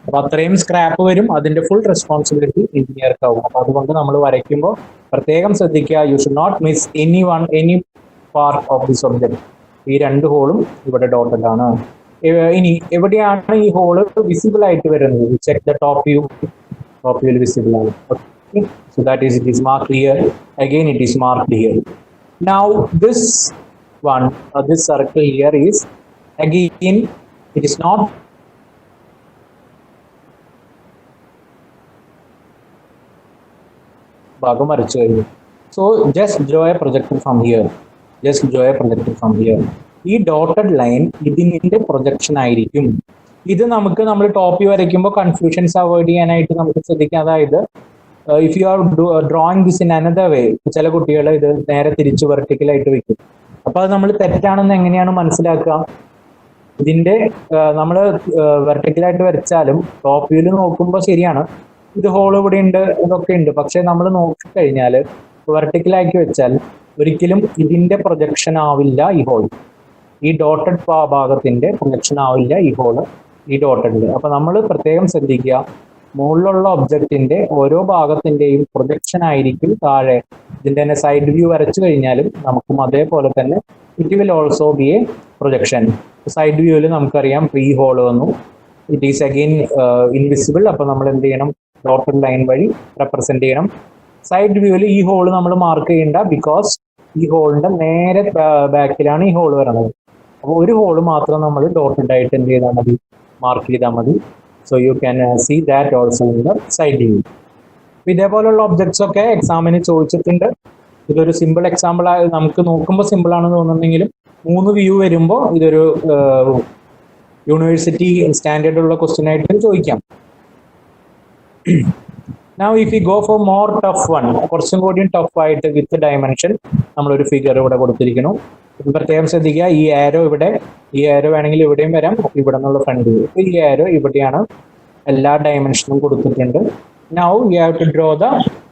അപ്പൊ അത്രയും സ്ക്രാപ്പ് വരും, അതിന്റെ ഫുൾ റെസ്പോൺസിബിലിറ്റി എഞ്ചിനീയർക്കാവും. അപ്പൊ അതുകൊണ്ട് നമ്മൾ വരയ്ക്കുമ്പോൾ പ്രത്യേകം ശ്രദ്ധിക്കുക, you should not miss any part of this object. ഈ രണ്ട് ഹോളും ഇവിടെ ഡോട്ടഡ് ആണ്. ഇനി എവിടെയാണ് ഈ ഹോള് വിസിബിൾ ആയിട്ട് വരുന്നത്? Check the top view. Top view visible ആണ്. So that is, it is marked here. Again it is marked here. Now this one, this circle here is again, it is not ഭാഗം വരച്ചു കഴിഞ്ഞു. So just draw a projector from here. Just draw a projector from here. ഈ ഡോട്ടഡ് ലൈൻ ഇതിന്റെ പ്രൊജക്ഷൻ ആയിരിക്കും. ഇത് നമുക്ക് നമ്മൾ ടോപ്പ് വ്യൂ വരയ്ക്കുമ്പോൾ കൺഫ്യൂഷൻസ് അവോയ്ഡ് ചെയ്യാനായിട്ട് നമുക്ക് ശ്രദ്ധിക്കാം. അതായത് if you R drawing this in another വേ, ചില കുട്ടികൾ ഇത് നേരെ തിരിച്ച് വെർട്ടിക്കലായിട്ട് വെക്കും. അപ്പൊ അത് നമ്മൾ തെറ്റാണെന്ന് എങ്ങനെയാണ് മനസ്സിലാക്കുക? ഇതിന്റെ നമ്മൾ വെർട്ടിക്കലായിട്ട് വരച്ചാലും ടോപ്പ് വ്യൂല് നോക്കുമ്പോൾ ശരിയാണ്, ഇത് ഹോൾ ഇവിടെ ഉണ്ട്, ഇതൊക്കെ ഉണ്ട്. പക്ഷെ നമ്മൾ നോക്കിക്കഴിഞ്ഞാൽ വെർട്ടിക്കലാക്കി വെച്ചാൽ ഒരിക്കലും ഇതിന്റെ പ്രൊജക്ഷൻ ആവില്ല ഈ ഹോൾ. ഈ ഡോട്ടഡ് ഭാഗത്തിന്റെ പ്രൊജക്ഷൻ ആവില്ല ഈ ഹോള്, ഈ ഡോട്ടഡില്. അപ്പൊ നമ്മൾ പ്രത്യേകം ശ്രദ്ധിക്കുക, മുകളിലുള്ള ഒബ്ജക്റ്റിന്റെ ഓരോ ഭാഗത്തിന്റെയും പ്രൊജക്ഷൻ ആയിരിക്കും താഴെ. ഇതിന്റെ തന്നെ സൈഡ് വ്യൂ വരച്ചു കഴിഞ്ഞാലും നമുക്കും അതേപോലെ തന്നെ it will also be A projection. Side വ്യൂവിൽ നമുക്കറിയാം ഈ ഹോൾ വന്നു, ഇറ്റ് ഈസ് അഗെയിൻ ഇൻവിസിബിൾ. അപ്പൊ നമ്മൾ എന്ത് ചെയ്യണം, ഡോട്ടഡ് ലൈൻ വഴി റെപ്രസെന്റ് ചെയ്യണം. സൈഡ് വ്യൂവിൽ ഈ ഹോൾ നമ്മൾ മാർക്ക് ചെയ്യണ്ട, ബിക്കോസ് ഈ ഹോളിന്റെ നേരെ ബാക്കിലാണ് ഈ ഹോൾ വരുന്നത്. അപ്പോൾ ഒരു ഹോൾ മാത്രം നമ്മൾ ഡോട്ടഡ് ആയിട്ട് എന്ത് ചെയ്താൽ മതി, മാർക്ക് ചെയ്താൽ മതി. So you can see that also in the side view. ഇതേപോലുള്ള ഒബ്ജക്ട്സ് ഒക്കെ എക്സാമിന് ചോദിച്ചിട്ടുണ്ട്. ഇതൊരു സിമ്പിൾ എക്സാമ്പിൾ ആയി നമുക്ക് നോക്കുമ്പോൾ സിമ്പിൾ ആണെന്ന് തോന്നുന്നെങ്കിലും 3 വ്യൂ വരുമ്പോൾ ഇതൊരു യൂണിവേഴ്സിറ്റി സ്റ്റാൻഡേർഡ് ഉള്ള ക്വസ്റ്റ്യൻ ആയിട്ട് ചോദിക്കാം. Now if we go for more tough one, കുറച്ചും കൂടി ടഫ് ആയിട്ട് വിത്ത് ഡയമെൻഷൻ, നമ്മളൊരു ഫിഗർ ഇവിടെ കൊടുത്തിരിക്കുന്നു. പ്രത്യേകം ശ്രദ്ധിക്കുക, ഈ ആരോ ഇവിടെ, ഈ ആരോ വേണമെങ്കിൽ ഇവിടെയും വരാം, ഇവിടെ നിന്നുള്ള ഫ്രണ്ട് വ്യൂ. ഈ ആരോ ഇവിടെയാണ്, എല്ലാ ഡയമെൻഷനും കൊടുത്തിട്ടുണ്ട്. Now you have to draw the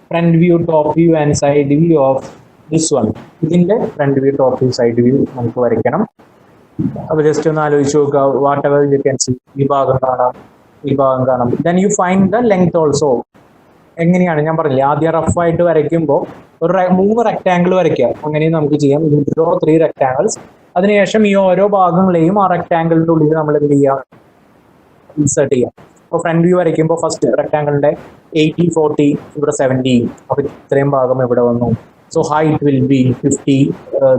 front view, top view and side view of this one. ഇതിന്റെ front view, top view, side view നമുക്ക് വരയ്ക്കണം. അപ്പൊ ജസ്റ്റ് ഒന്ന് ആലോചിച്ച് നോക്കുക, whatever you can see, ഈ ഭാഗം കാണാം, ഈ ഭാഗം കാണാം. Then you find the length also. എങ്ങനെയാണ് ഞാൻ പറഞ്ഞില്ലേ, ആദ്യം റഫ് ആയിട്ട് വരയ്ക്കുമ്പോൾ ഒരു 3 റെക്ടാങ്കിൾ വരയ്ക്കുക. അങ്ങനെയും നമുക്ക് ചെയ്യാം. Draw 3 rectangles. അതിനുശേഷം ഈ ഓരോ ഭാഗങ്ങളെയും ആ റെക്ടാങ്കിളിന്റെ ഉള്ളിൽ നമ്മൾ എന്ത് ചെയ്യുക, ഇൻസേർട്ട് ചെയ്യാം. അപ്പോൾ ഫ്രണ്ട് വ്യൂ വരയ്ക്കുമ്പോൾ ഫസ്റ്റ് റെക്ടാങ്കിളിന്റെ 80 40 ഇവിടെ 70, അപ്പൊ ഇത്രയും ഭാഗം ഇവിടെ വന്നു. So height will be 50,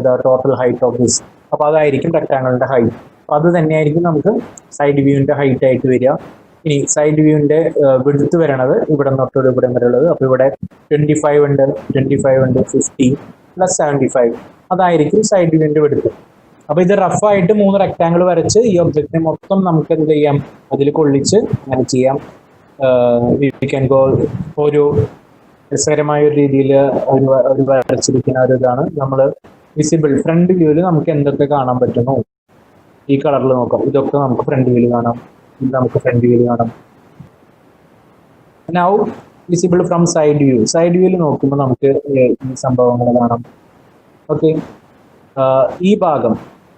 the total height of this. അപ്പൊ അതായിരിക്കും റെക്ടാങ്കിളിന്റെ ഹൈറ്റ്. അത് തന്നെയായിരിക്കും നമുക്ക് സൈഡ് വ്യൂവിന്റെ ഹൈറ്റ് ആയിട്ട് വരിക. ഇനി സൈഡ് വ്യൂവിന്റെ വിഡ്ത്ത് വരണത് ഇവിടെ തൊട്ട് ഇവിടെ വരെ ഉള്ളത്. അപ്പൊ ഇവിടെ 25 ഉണ്ട്, 25 ഉണ്ട്, 50 + 75. അതായിരിക്കും സൈഡ് വ്യൂവിന്റെ വെടുത്ത്. അപ്പൊ ഇത് റഫായിട്ട് 3 റെക്ടാങ്കിൾ വരച്ച് ഈ ഒബ്ജക്റ്റിനെ മൊത്തം നമുക്ക് എന്ത് ചെയ്യാം, അതിൽ കൊള്ളിച്ച് അങ്ങനെ ചെയ്യാം. ക്യാൻ ഗോ ഒരു രസകരമായ ഒരു രീതിയിൽ ഒരു വരച്ചിരിക്കുന്ന ഒരു ഇതാണ് നമ്മൾ വിസിബിൾ ഫ്രണ്ട് വ്യൂവിൽ നമുക്ക് എന്തൊക്കെ കാണാൻ പറ്റുന്നു. ഈ കളറിൽ നോക്കാം, ഇതൊക്കെ നമുക്ക് ഫ്രണ്ട് വ്യൂവിൽ കാണാം, ഇത് നമുക്ക് ഫ്രണ്ട് വ്യൂവിൽ കാണാം. Now visible from side view. Side വ്യൂവിൽ നോക്കുമ്പോൾ നമുക്ക് ഈ സംഭവങ്ങൾ കാണാം. ഓക്കെ, ഈ ഭാഗം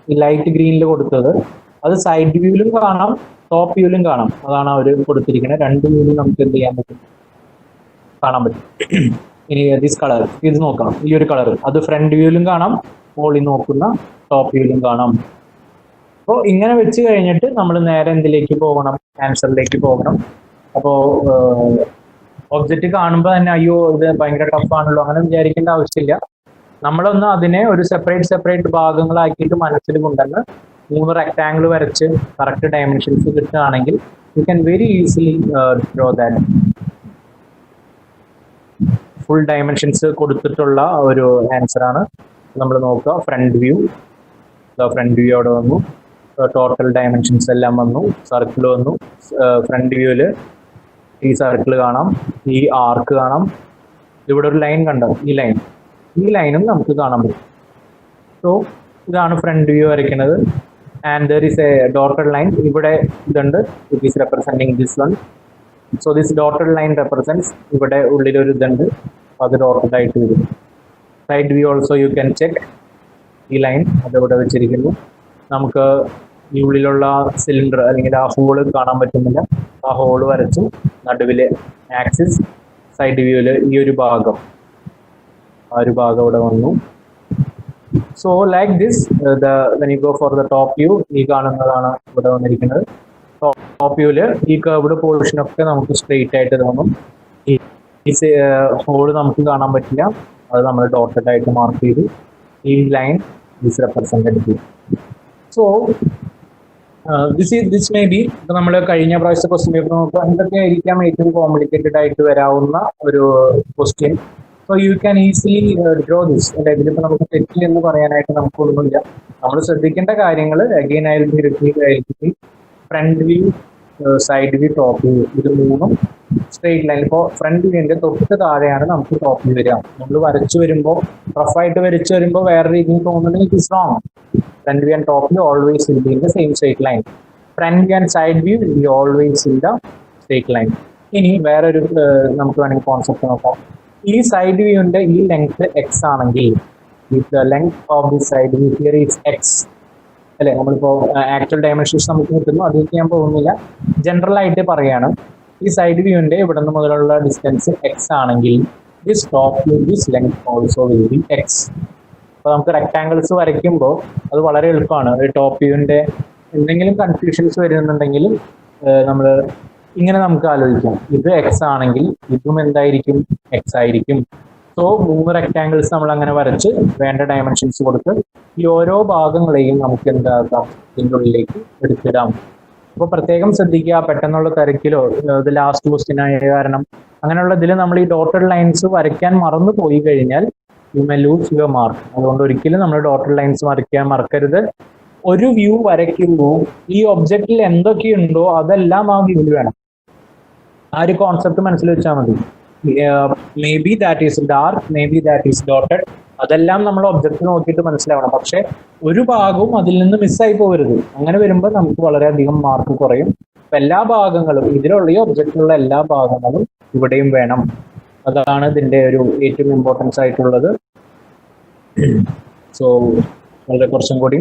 ഈ ലൈറ്റ് ഗ്രീനിൽ കൊടുത്തത് അത് സൈഡ് വ്യൂവിലും കാണാം, ടോപ്പ് വ്യൂവിലും കാണാം. അതാണ് അവർ കൊടുത്തിരിക്കുന്നത്. 2 വ്യൂവിലും നമുക്ക് എന്ത് ചെയ്യാൻ പറ്റും, കാണാൻ പറ്റും. ഇനി ദിസ് കളർ, ഇത് നോക്കാം, ഈ ഒരു കളർ അത് ഫ്രണ്ട് വ്യൂവിലും കാണാം, മുകളിൽ നോക്കുന്ന ടോപ്പ് വ്യൂവിലും കാണാം. അപ്പോൾ ഇങ്ങനെ വെച്ച് കഴിഞ്ഞിട്ട് നമ്മൾ നേരെ എന്തിലേക്ക് പോകണം, ആൻസറിലേക്ക് പോകണം. അപ്പോൾ ഒബ്ജക്റ്റ് കാണുമ്പോൾ തന്നെ അയ്യോ ഇത് ഭയങ്കര ടഫാണല്ലോ അങ്ങനെ വിചാരിക്കേണ്ട ആവശ്യമില്ല. നമ്മളൊന്ന് അതിനെ ഒരു സെപ്പറേറ്റ് ഭാഗങ്ങളാക്കിയിട്ട് മനസ്സിൽ കൊണ്ടുവന്ന് 3 റെക്ടാങ്കിൾ വരച്ച് കറക്റ്റ് ഡയമെൻഷൻസ് കിട്ടുകയാണെങ്കിൽ you can very easily draw that. Full dimensions കൊടുത്തിട്ടുള്ള ഒരു ആൻസർ ആണ്. നമ്മൾ നോക്കുക, ഫ്രണ്ട് വ്യൂ അവിടെ വന്നു, ടോട്ടൽ ഡയമെൻഷൻസ് എല്ലാം വന്നു, സർക്കിൾ വന്നു. ഫ്രണ്ട് വ്യൂവിൽ ഈ സർക്കിൾ കാണാം, ഈ ആർക്ക് കാണാം, ഇവിടെ ഒരു ലൈൻ കണ്ടോ, ഈ ലൈനും നമുക്ക് കാണാൻ പറ്റും. സോ ഇതാണ് ഫ്രണ്ട് വ്യൂ വരയ്ക്കുന്നത്. And there is A dotted line, ഇവിടെ ഇതുണ്ട്, it is representing this one. So this dotted line represents ഇവിടെ ഉള്ളിലൊരു ഇതുണ്ട്, അത് ഡോട്ടഡ് ആയിട്ട് വരും. Side view also you can check, ഈ ലൈൻ അതിവിടെ വെച്ചിരിക്കുന്നു. നമുക്ക് ഈ ഉള്ളിലുള്ള സിലിണ്ടർ അല്ലെങ്കിൽ ആ ഹോള് കാണാൻ പറ്റുന്നില്ല, ആ ഹോള് വരച്ചു നടുവിലെ ആക്സിസ്. സൈഡ് വ്യൂവിൽ ഈ ഒരു ഭാഗം, ആ ഒരു ഭാഗം ഇവിടെ വന്നു. So like this when you go for the top view, ഈ കാണുന്നതാണ് ഇവിടെ വന്നിരിക്കുന്നത്. ടോപ്പ് വ്യൂവിൽ ഈ കർവ്ഡ് പോർഷൻ ഒക്കെ നമുക്ക് സ്ട്രെയിറ്റ് ആയിട്ട് തോന്നും. ഈ ഹോള് നമുക്ക് കാണാൻ പറ്റില്ല, അത് നമ്മൾ ഡോട്ടഡ് ആയിട്ട് മാർക്ക് ചെയ്തു. ഈ line this represented. So this may be, ഇപ്പൊ നമ്മൾ കഴിഞ്ഞ പ്രാവശ്യത്തെ ക്വസ്റ്റ്യൻ പേപ്പർ നോക്കുക, എന്തൊക്കെ ആയിരിക്കാം ഏറ്റവും കോംപ്ലിക്കേറ്റഡ് ആയിട്ട് വരാവുന്ന ഒരു question. So you can easily draw this. ഇതിലിപ്പോൾ നമുക്ക് തെറ്റ് എന്ന് പറയാനായിട്ട് നമുക്കൊന്നുമില്ല. നമ്മൾ ശ്രദ്ധിക്കേണ്ട കാര്യങ്ങൾ again I will be repeat. Front view, side view, top view, ഇത് 3ഉം സ്ട്രെയിറ്റ് ലൈൻ. ഇപ്പോൾ ഫ്രണ്ട് വ്യൂവിന്റെ തൊട്ട് താഴെയാണ് നമുക്ക് ടോപ്പ് വ്യൂ വരിക. നമ്മൾ വരച്ചു വരുമ്പോൾ, റഫായിട്ട് വരച്ചു വരുമ്പോൾ വേറെ രീതിയിൽ തോന്നുന്നത് it is wrong. Front view and top view always will be in the same straight line. Front view and side view will be always in the straight line. ഇനി വേറൊരു നമുക്ക് വേണമെങ്കിൽ കോൺസെപ്റ്റ് നോക്കാം. ഈ സൈഡ് വ്യൂവിന്റെ ഈ ലെങ്ത് എക്സ് ആണെങ്കിൽ, the length of the side view here is x അല്ലെ. നമ്മളിപ്പോൾ ആക്ച്വൽ ഡയമെൻഷൻസ് നമുക്ക് കിട്ടുന്നു, അതിലേക്ക് ഞാൻ പോകുന്നില്ല, ജനറൽ ആയിട്ട് പറയാണ്. ഈ സൈഡ് വ്യൂവിന്റെ ഇവിടെ നിന്ന് മുതലുള്ള ഡിസ്റ്റൻസ് എക്സ് ആണെങ്കിൽ this top view, this length also will be x. അപ്പോൾ നമുക്ക് റെക്ടാങ്കിൾസ് വരയ്ക്കുമ്പോൾ അത് വളരെ എളുപ്പമാണ്. ഒരു ടോപ്പ് വ്യൂവിന്റെ എന്തെങ്കിലും കൺഫ്യൂഷൻസ് വരുന്നുണ്ടെങ്കിൽ നമ്മൾ ഇങ്ങനെ നമുക്ക് ആലോചിക്കാം, ഇത് എക്സ് ആണെങ്കിൽ ഇതും എന്തായിരിക്കും, എക്സ് ആയിരിക്കും. സോ 3 റെക്ടാങ്കിൾസ് നമ്മൾ അങ്ങനെ വരച്ച് വേണ്ട ഡയമെൻഷൻസ് കൊടുത്ത് ഈ ഓരോ ഭാഗങ്ങളെയും നമുക്ക് എന്താക്കാം, ഇതിൻ്റെ ഉള്ളിലേക്ക് എടുത്തിടാം. അപ്പോൾ പ്രത്യേകം ശ്രദ്ധിക്കുക, പെട്ടെന്നുള്ള തിരക്കിലോ ഇത് ലാസ്റ്റ് ക്വസ്റ്റ്യൻ ആയ കാരണം അങ്ങനെയുള്ള ഇതിൽ നമ്മൾ ഈ ഡോട്ടഡ് ലൈൻസ് വരയ്ക്കാൻ മറന്നു പോയി കഴിഞ്ഞാൽ you may loose your mark. അതുകൊണ്ട് ഒരിക്കലും നമ്മൾ ഡോട്ടഡ് ലൈൻസ് വരയ്ക്കാൻ മറക്കരുത്. ഒരു വ്യൂ വരയ്ക്കുമ്പോൾ ഈ ഒബ്ജക്റ്റിൽ എന്തൊക്കെയുണ്ടോ അതെല്ലാം ആ വ്യൂവിൽ വേണം. ആ ഒരു കോൺസെപ്റ്റ് മനസ്സിൽ വെച്ചാൽ മതി. May be that is dark, may be that is dotted, അതെല്ലാം നമ്മൾ ഒബ്ജക്റ്റ് നോക്കിയിട്ട് മനസ്സിലാവണം. പക്ഷെ ഒരു ഭാഗവും അതിൽ നിന്ന് മിസ്സായി പോകരുത്. അങ്ങനെ വരുമ്പോൾ നമുക്ക് വളരെയധികം മാർക്ക് കുറയും. എല്ലാ ഭാഗങ്ങളും, ഇതിലുള്ള ഈ ഒബ്ജക്റ്റിലുള്ള എല്ലാ ഭാഗങ്ങളും ഇവിടെയും വേണം. അതാണ് ഇതിന്റെ ഒരു ഏറ്റവും ഇമ്പോർട്ടൻസ് ആയിട്ടുള്ളത്. സോ വളരെ കുറച്ചും കൂടി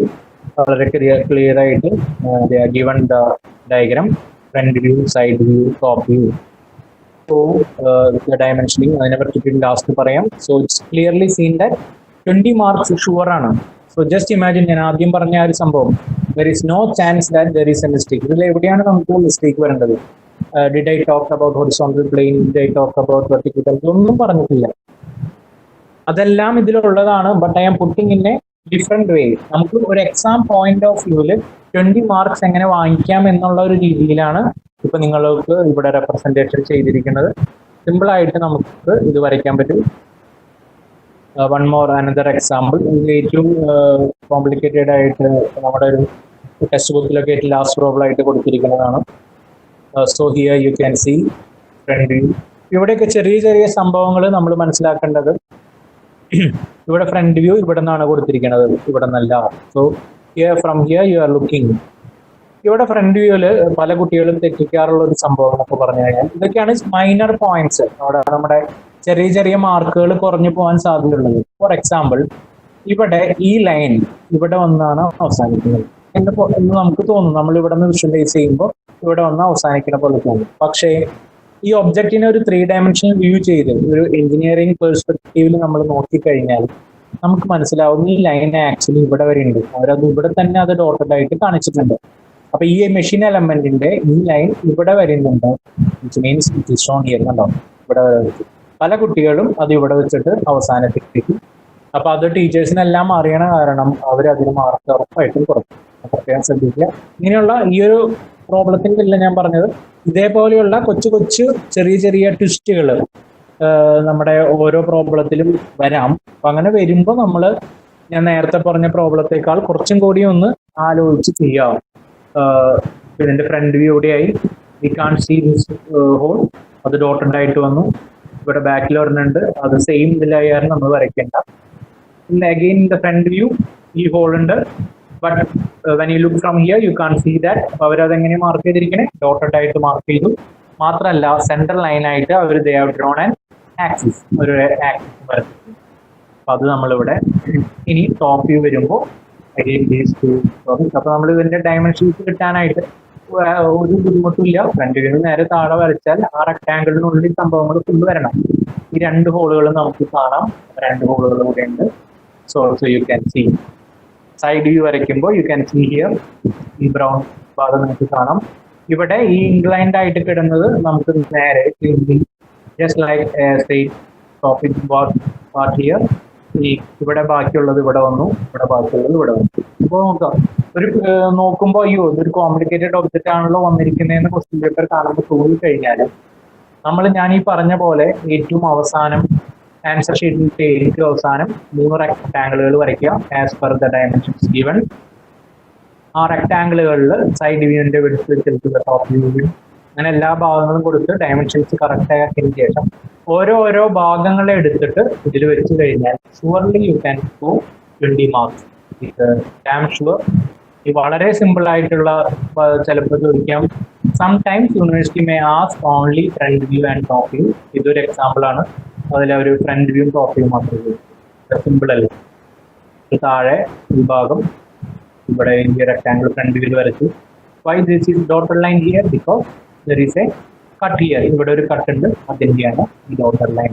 വളരെ ക്ലിയർ ആയിട്ട് given the diagram, front view, side view, top view. So dimensioning അതിനെ പറ്റിയിട്ട് ലാസ്റ്റ് പറയാം. So it's clearly seen that 20 marks sure ആണ്. സോ ജസ്റ്റ് ഇമാജിൻ, ഞാൻ ആദ്യം പറഞ്ഞ ആ ഒരു സംഭവം, there is no chance that there is a mistake. ഇതിൽ എവിടെയാണ് നമുക്ക് മിസ്റ്റേക്ക് വരേണ്ടത്? Did I talk about horizontal plane, did I talk about vertical, ഇതൊന്നും പറഞ്ഞിട്ടില്ല. അതെല്ലാം ഇതിലുള്ളതാണ്. But I am putting in A different വേ. നമുക്ക് ഒരു എക്സാം പോയിന്റ് ഓഫ് വ്യൂവിൽ 20 മാർക്സ് എങ്ങനെ വാങ്ങിക്കാം എന്നുള്ള ഒരു രീതിയിലാണ് ഇപ്പൊ നിങ്ങൾക്ക് ഇവിടെ റെപ്രസെന്റേഷൻ ചെയ്തിരിക്കുന്നത്. സിമ്പിൾ ആയിട്ട് നമുക്ക് ഇത് വരയ്ക്കാൻ പറ്റും. One more another example. ഏറ്റവും കോംപ്ലിക്കേറ്റഡ് ആയിട്ട് നമ്മുടെ ഒരു ടെക്സ്റ്റ് ബുക്കിലൊക്കെ ഏറ്റവും ലാസ്റ്റ് പ്രോബ്ലം ആയിട്ട് കൊടുത്തിരിക്കുന്നതാണ്. So here you can see front view. ഇവിടെയൊക്കെ ചെറിയ ചെറിയ സംഭവങ്ങൾ നമ്മൾ മനസ്സിലാക്കേണ്ടത്. ഇവിടെ ഫ്രണ്ട് വ്യൂ ഇവിടെ നിന്നാണ് കൊടുത്തിരിക്കുന്നത്, ഇവിടെ നിന്നല്ല. So here from here you are looking. ഇവിടെ ഫ്രണ്ട് വ്യൂവില് പല കുട്ടികളും തെറ്റിക്കാറുള്ള ഒരു സംഭവം എന്നൊക്കെ പറഞ്ഞു കഴിഞ്ഞാൽ ഇതൊക്കെയാണ് മൈനർ പോയിന്റ്സ്. അവിടെ നമ്മുടെ ചെറിയ ചെറിയ മാർക്കുകൾ കുറഞ്ഞു പോകാൻ സാധ്യതയുള്ളത്. ഫോർ എക്സാമ്പിൾ, ഇവിടെ ഈ ലൈൻ ഇവിടെ വന്നാണ് അവസാനിക്കുന്നത് എന്ന് നമുക്ക് തോന്നും. നമ്മൾ ഇവിടെ നിന്ന് വിഷ്വലൈസ് ചെയ്യുമ്പോൾ ഇവിടെ വന്ന് അവസാനിക്കുന്ന പോലെ തോന്നും. പക്ഷേ ഈ ഒബ്ജക്റ്റിനെ ഒരു 3 ഡയമെൻഷണൽ വ്യൂ ചെയ്ത് ഒരു എഞ്ചിനീയറിംഗ് പെർസ്പെക്റ്റീവിൽ നമ്മൾ നോക്കിക്കഴിഞ്ഞാൽ നമുക്ക് മനസ്സിലാവും ഈ ലൈൻ ആക്ച്വലി ഇവിടെ വരെ ഉണ്ട്. അവരത് ഇവിടെ തന്നെ അത് ഡോട്ടഡ് ആയിട്ട് കാണിച്ചിട്ടുണ്ട്. അപ്പൊ ഈ മെഷീൻ എലമെന്റിന്റെ ഈ ലൈൻ ഇവിടെ വരുന്നുണ്ട്, which means it is shown here. കണ്ടോ, ഇവിടെ വരെ വെച്ചു. പല കുട്ടികളും അത് ഇവിടെ വെച്ചിട്ട് അവസാനിപ്പിക്കും. അപ്പൊ അത് ടീച്ചേഴ്സിനെല്ലാം അറിയണ കാരണം അവർ അതിന് മാർക്ക് ഉറപ്പായിട്ടും കുറയ്ക്കും. പ്രത്യേകം ശ്രദ്ധിക്കുക. ഇങ്ങനെയുള്ള ഈ ഒരു പ്രോബ്ലത്തിന്റെ അല്ല ഞാൻ പറഞ്ഞത്, ഇതേപോലെയുള്ള കൊച്ചു കൊച്ചു ചെറിയ ചെറിയ ട്വിസ്റ്റുകൾ നമ്മുടെ ഓരോ പ്രോബ്ലത്തിലും വരാം. അപ്പൊ അങ്ങനെ വരുമ്പോൾ നമ്മൾ ഞാൻ നേരത്തെ പറഞ്ഞ പ്രോബ്ലത്തെക്കാൾ കുറച്ചും കൂടി ഒന്ന് ആലോചിച്ച് ചെയ്യാം. ഇതിന്റെ ഫ്രണ്ട് വ്യൂ എവിടെയായി? We can see this hole, അത് ഡോട്ടഡ് ആയിട്ട് വന്നു. ഇവിടെ ബാക്കിൽ വരുന്നുണ്ട്, അത് സെയിം ഇതിലായാലും നമ്മൾ വരയ്ക്കേണ്ട. Again in the front view ഈ ഹോൾ ഉണ്ട്, but when you look from here you can see that. അപ്പൊ അവരതെങ്ങനെ മാർക്ക് ചെയ്തിരിക്കണേ? ഡോട്ടഡ് ആയിട്ട് മാർക്ക് ചെയ്തു. മാത്രമല്ല സെൻട്രൽ ലൈൻ ആയിട്ട് അവർ they have drawn an axis, ഒരു ആക്സിസ് വരച്ചിട്ടുണ്ട്. അപ്പൊ അത് നമ്മളിവിടെ ഇനി ടോപ്പ് വ്യൂ വരുമ്പോൾ അപ്പൊ നമ്മൾ ഇതിന്റെ ഡയമെൻഷൻസ് കിട്ടാനായിട്ട് ഒരു ബുദ്ധിമുട്ടില്ല. ഫ്രണ്ട് വ്യൂ നേരെ താഴെ വരച്ചാൽ ആ റെക്ടാങ്കിളിനുള്ളിൽ സംഭവങ്ങൾ ഫുള്ള് വരണം. ഈ 2 ഹോളുകളും നമുക്ക് കാണാം. 2 ഹോളുകൾ കൂടെ ഉണ്ട്. So you can see side view വരയ്ക്കുമ്പോൾ യു ക്യാൻ സീ ഹിയർ ഈ ബ്രൗൺ ഭാഗം നമുക്ക് കാണാം. ഇവിടെ ഈ ഇൻക്ലൈൻഡ് ആയിട്ട് കിടന്നത് നമുക്ക് നേരെ just like straight topic part here. ഈ ഇവിടെ ബാക്കിയുള്ളത് ഇവിടെ വന്നു, ഇവിടെ ബാക്കിയുള്ളത് ഇവിടെ വന്നു. അപ്പോൾ നോക്കാം, ഒരു നോക്കുമ്പോൾ അയ്യോ ഇതൊരു കോംപ്ലിക്കേറ്റഡ് ഒബ്ജക്റ്റ് ആണല്ലോ വന്നിരിക്കുന്നതെന്ന് ക്വസ്റ്റ്യൻ പേപ്പർ കാണുമ്പോൾ തോന്നിക്കഴിഞ്ഞാൽ ഞാൻ ഈ പറഞ്ഞ പോലെ ഏറ്റവും അവസാനം ആൻസർ ഷീറ്റിൽ ഏറ്റവും അവസാനം 3 റെക്ടാങ്കിളുകൾ വരയ്ക്കുക as per the dimensions given. ആ റെക്ടാങ്കിളുകളിൽ സൈഡ് വ്യൂവിന്റെ വിഡ്ത്ത് വെച്ചിരിക്കുന്ന ടോപ്പ് വ്യൂവിൽ അങ്ങനെ എല്ലാ ഭാഗങ്ങളും കൊടുത്ത് ഡയമെൻഷൻസ് കറക്റ്റ് ആക്കിയതിനു ശേഷം ഓരോ ഭാഗങ്ങളെ എടുത്തിട്ട് ഇതിൽ വെച്ച് കഴിഞ്ഞാൽ surely you can go 20 marks. Damn sure. ഈ വളരെ സിമ്പിൾ ആയിട്ടുള്ള ചിലപ്പോൾ ചോദിക്കാം. Sometimes university may ask only front view and top view. ഇതൊരു എക്സാമ്പിൾ ആണ്. അതിൽ ഒരു ഫ്രണ്ട് വ്യൂ ടോപ്പ് വ്യൂ മാത്രമേ സിമ്പിൾ അല്ലേ. താഴെ ഈ ഭാഗം ഇവിടെ ഈ റെക്ടാങ്കിൾ ഫ്രണ്ട് വ്യൂ വരച്ചു. Why this is dotted line here? Because there is a cut here. ഇവിടെ ഒരു കട്ട് ഉണ്ട്, അതിൻ്റെയാണ് ഈ dotted line.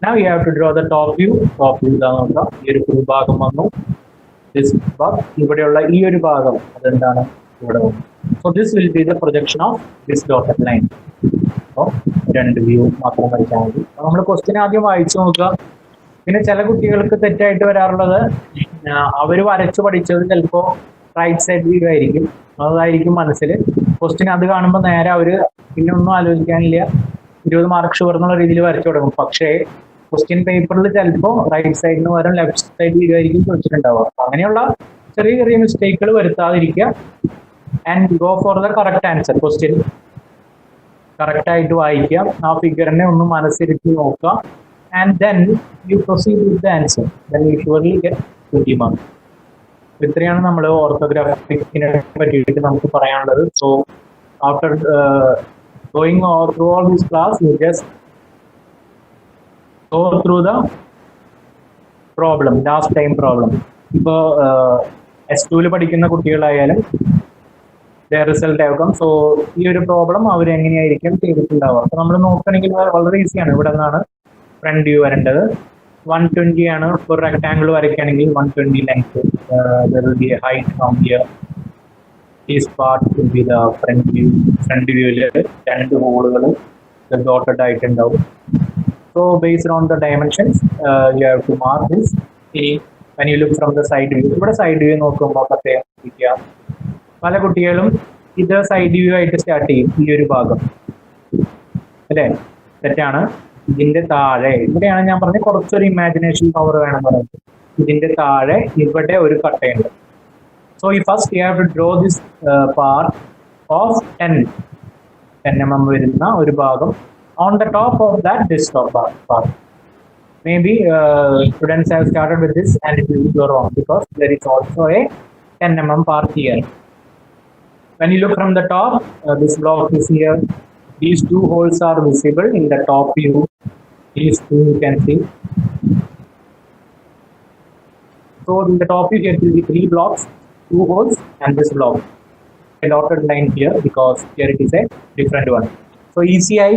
Now you have to draw the top view. Top view ഇതാ നോക്കാം. ഈ ഒരു ഫുൾ ഭാഗം വന്നു. ഇവിടെയുള്ള ഈ ഒരു ഭാഗം അതെന്താണ്? ഇവിടെ വന്നു. So this will be the projection of this dotted line. അപ്പോൾ 2 വ്യൂ മാത്രം വരയ്ക്കാൻ മതി. നമ്മൾ ക്വസ്റ്റ്യൻ ആദ്യം വായിച്ചു നോക്കുക. പിന്നെ ചില കുട്ടികൾക്ക് തെറ്റായിട്ട് വരാറുള്ളത്, അവർ വരച്ചു പഠിച്ചത് ചിലപ്പോൾ റൈറ്റ് സൈഡ് വ്യൂ ആയിരിക്കും. അതായിരിക്കും മനസ്സിൽ. ക്വസ്റ്റ്യൻ അത് കാണുമ്പോൾ നേരെ അവർ പിന്നെ ഒന്നും ആലോചിക്കാനില്ല, 20 മാർക്ക് ഷുവർ എന്നുള്ള രീതിയിൽ വരച്ചു തുടങ്ങും. പക്ഷേ ക്വസ്റ്റ്യൻ പേപ്പറിൽ ചിലപ്പോൾ റൈറ്റ് സൈഡിന് പകരം ലെഫ്റ്റ് സൈഡ് വ്യൂ ആയിരിക്കും ചോദിച്ചിട്ടുണ്ടാവുക. അങ്ങനെയുള്ള ചെറിയ ചെറിയ മിസ്റ്റേക്കുകൾ വരുത്താതിരിക്കുക. And go for the correct answer. Question correct ആയിട്ട് വായിക്കാം, ആ ഫിഗറിനെ ഒന്ന് മനസ്സിരുത്തി നോക്കുക. And then you proceed with the answer. Then you surely get 20 marks. ഇത്രയാണ് നമ്മൾ ഓർത്തോഗ്രാഫിക്കിനെ പറ്റിയിട്ട് നമുക്ക് പറയാനുള്ളത്. So after going through all this class, you just go through the problem, last time problem. ഇപ്പോൾ S2 പഠിക്കുന്ന കുട്ടികളായാലും their result have come. So ഈ ഒരു പ്രോബ്ലം അവർ എങ്ങനെയായിരിക്കും ചെയ്തിട്ടുണ്ടാവുക. അപ്പോൾ നമ്മൾ നോക്കുകയാണെങ്കിൽ വളരെ ഈസിയാണ്. ഇവിടെ നിന്നാണ് ഫ്രണ്ട് വ്യൂ വരേണ്ടത്. 120 ആണ്. ഇപ്പോൾ റെക്ടാങ്കിൾ വരയ്ക്കുകയാണെങ്കിൽ 120 length. there will be a height from here. This part will be the front view. Front view il 2 ഹോളുകൾ dotted ആയിട്ടുണ്ടാവും. So based on the dimensions, you have to mark this. When you look from the side view, ഇവിടെ സൈഡ് വ്യൂ നോക്കുമ്പോൾ പ്രത്യേകം ശ്രദ്ധിക്കുക. പല കുട്ടികളും ഇത് സൈഡ് വ്യൂ ആയിട്ട് സ്റ്റാർട്ട് ചെയ്യും. ഈ ഒരു ഭാഗം അല്ലേ? തെറ്റാണ്. ഇതിന്റെ താഴെ, ഇവിടെയാണ് ഞാൻ പറഞ്ഞ കുറച്ചൊരു ഇമാജിനേഷൻ പവർ വേണം പറയുന്നത്. ഇതിന്റെ താഴെ ഇവിടെ ഒരു കട്ടയുണ്ട്. സോ ഈ first you have to draw this part of 10 mm വരുന്ന ഒരു ഭാഗം on the top of that desktop part. Maybe students have started with this and it will go wrong because there is also a 10 mm part here. When you look from the top, this block is here. These two holes are visible in the top view. These two you can see. So in the top view here will be 3 blocks, 2 holes and this block. A dotted line here because here it is a different one. So ECI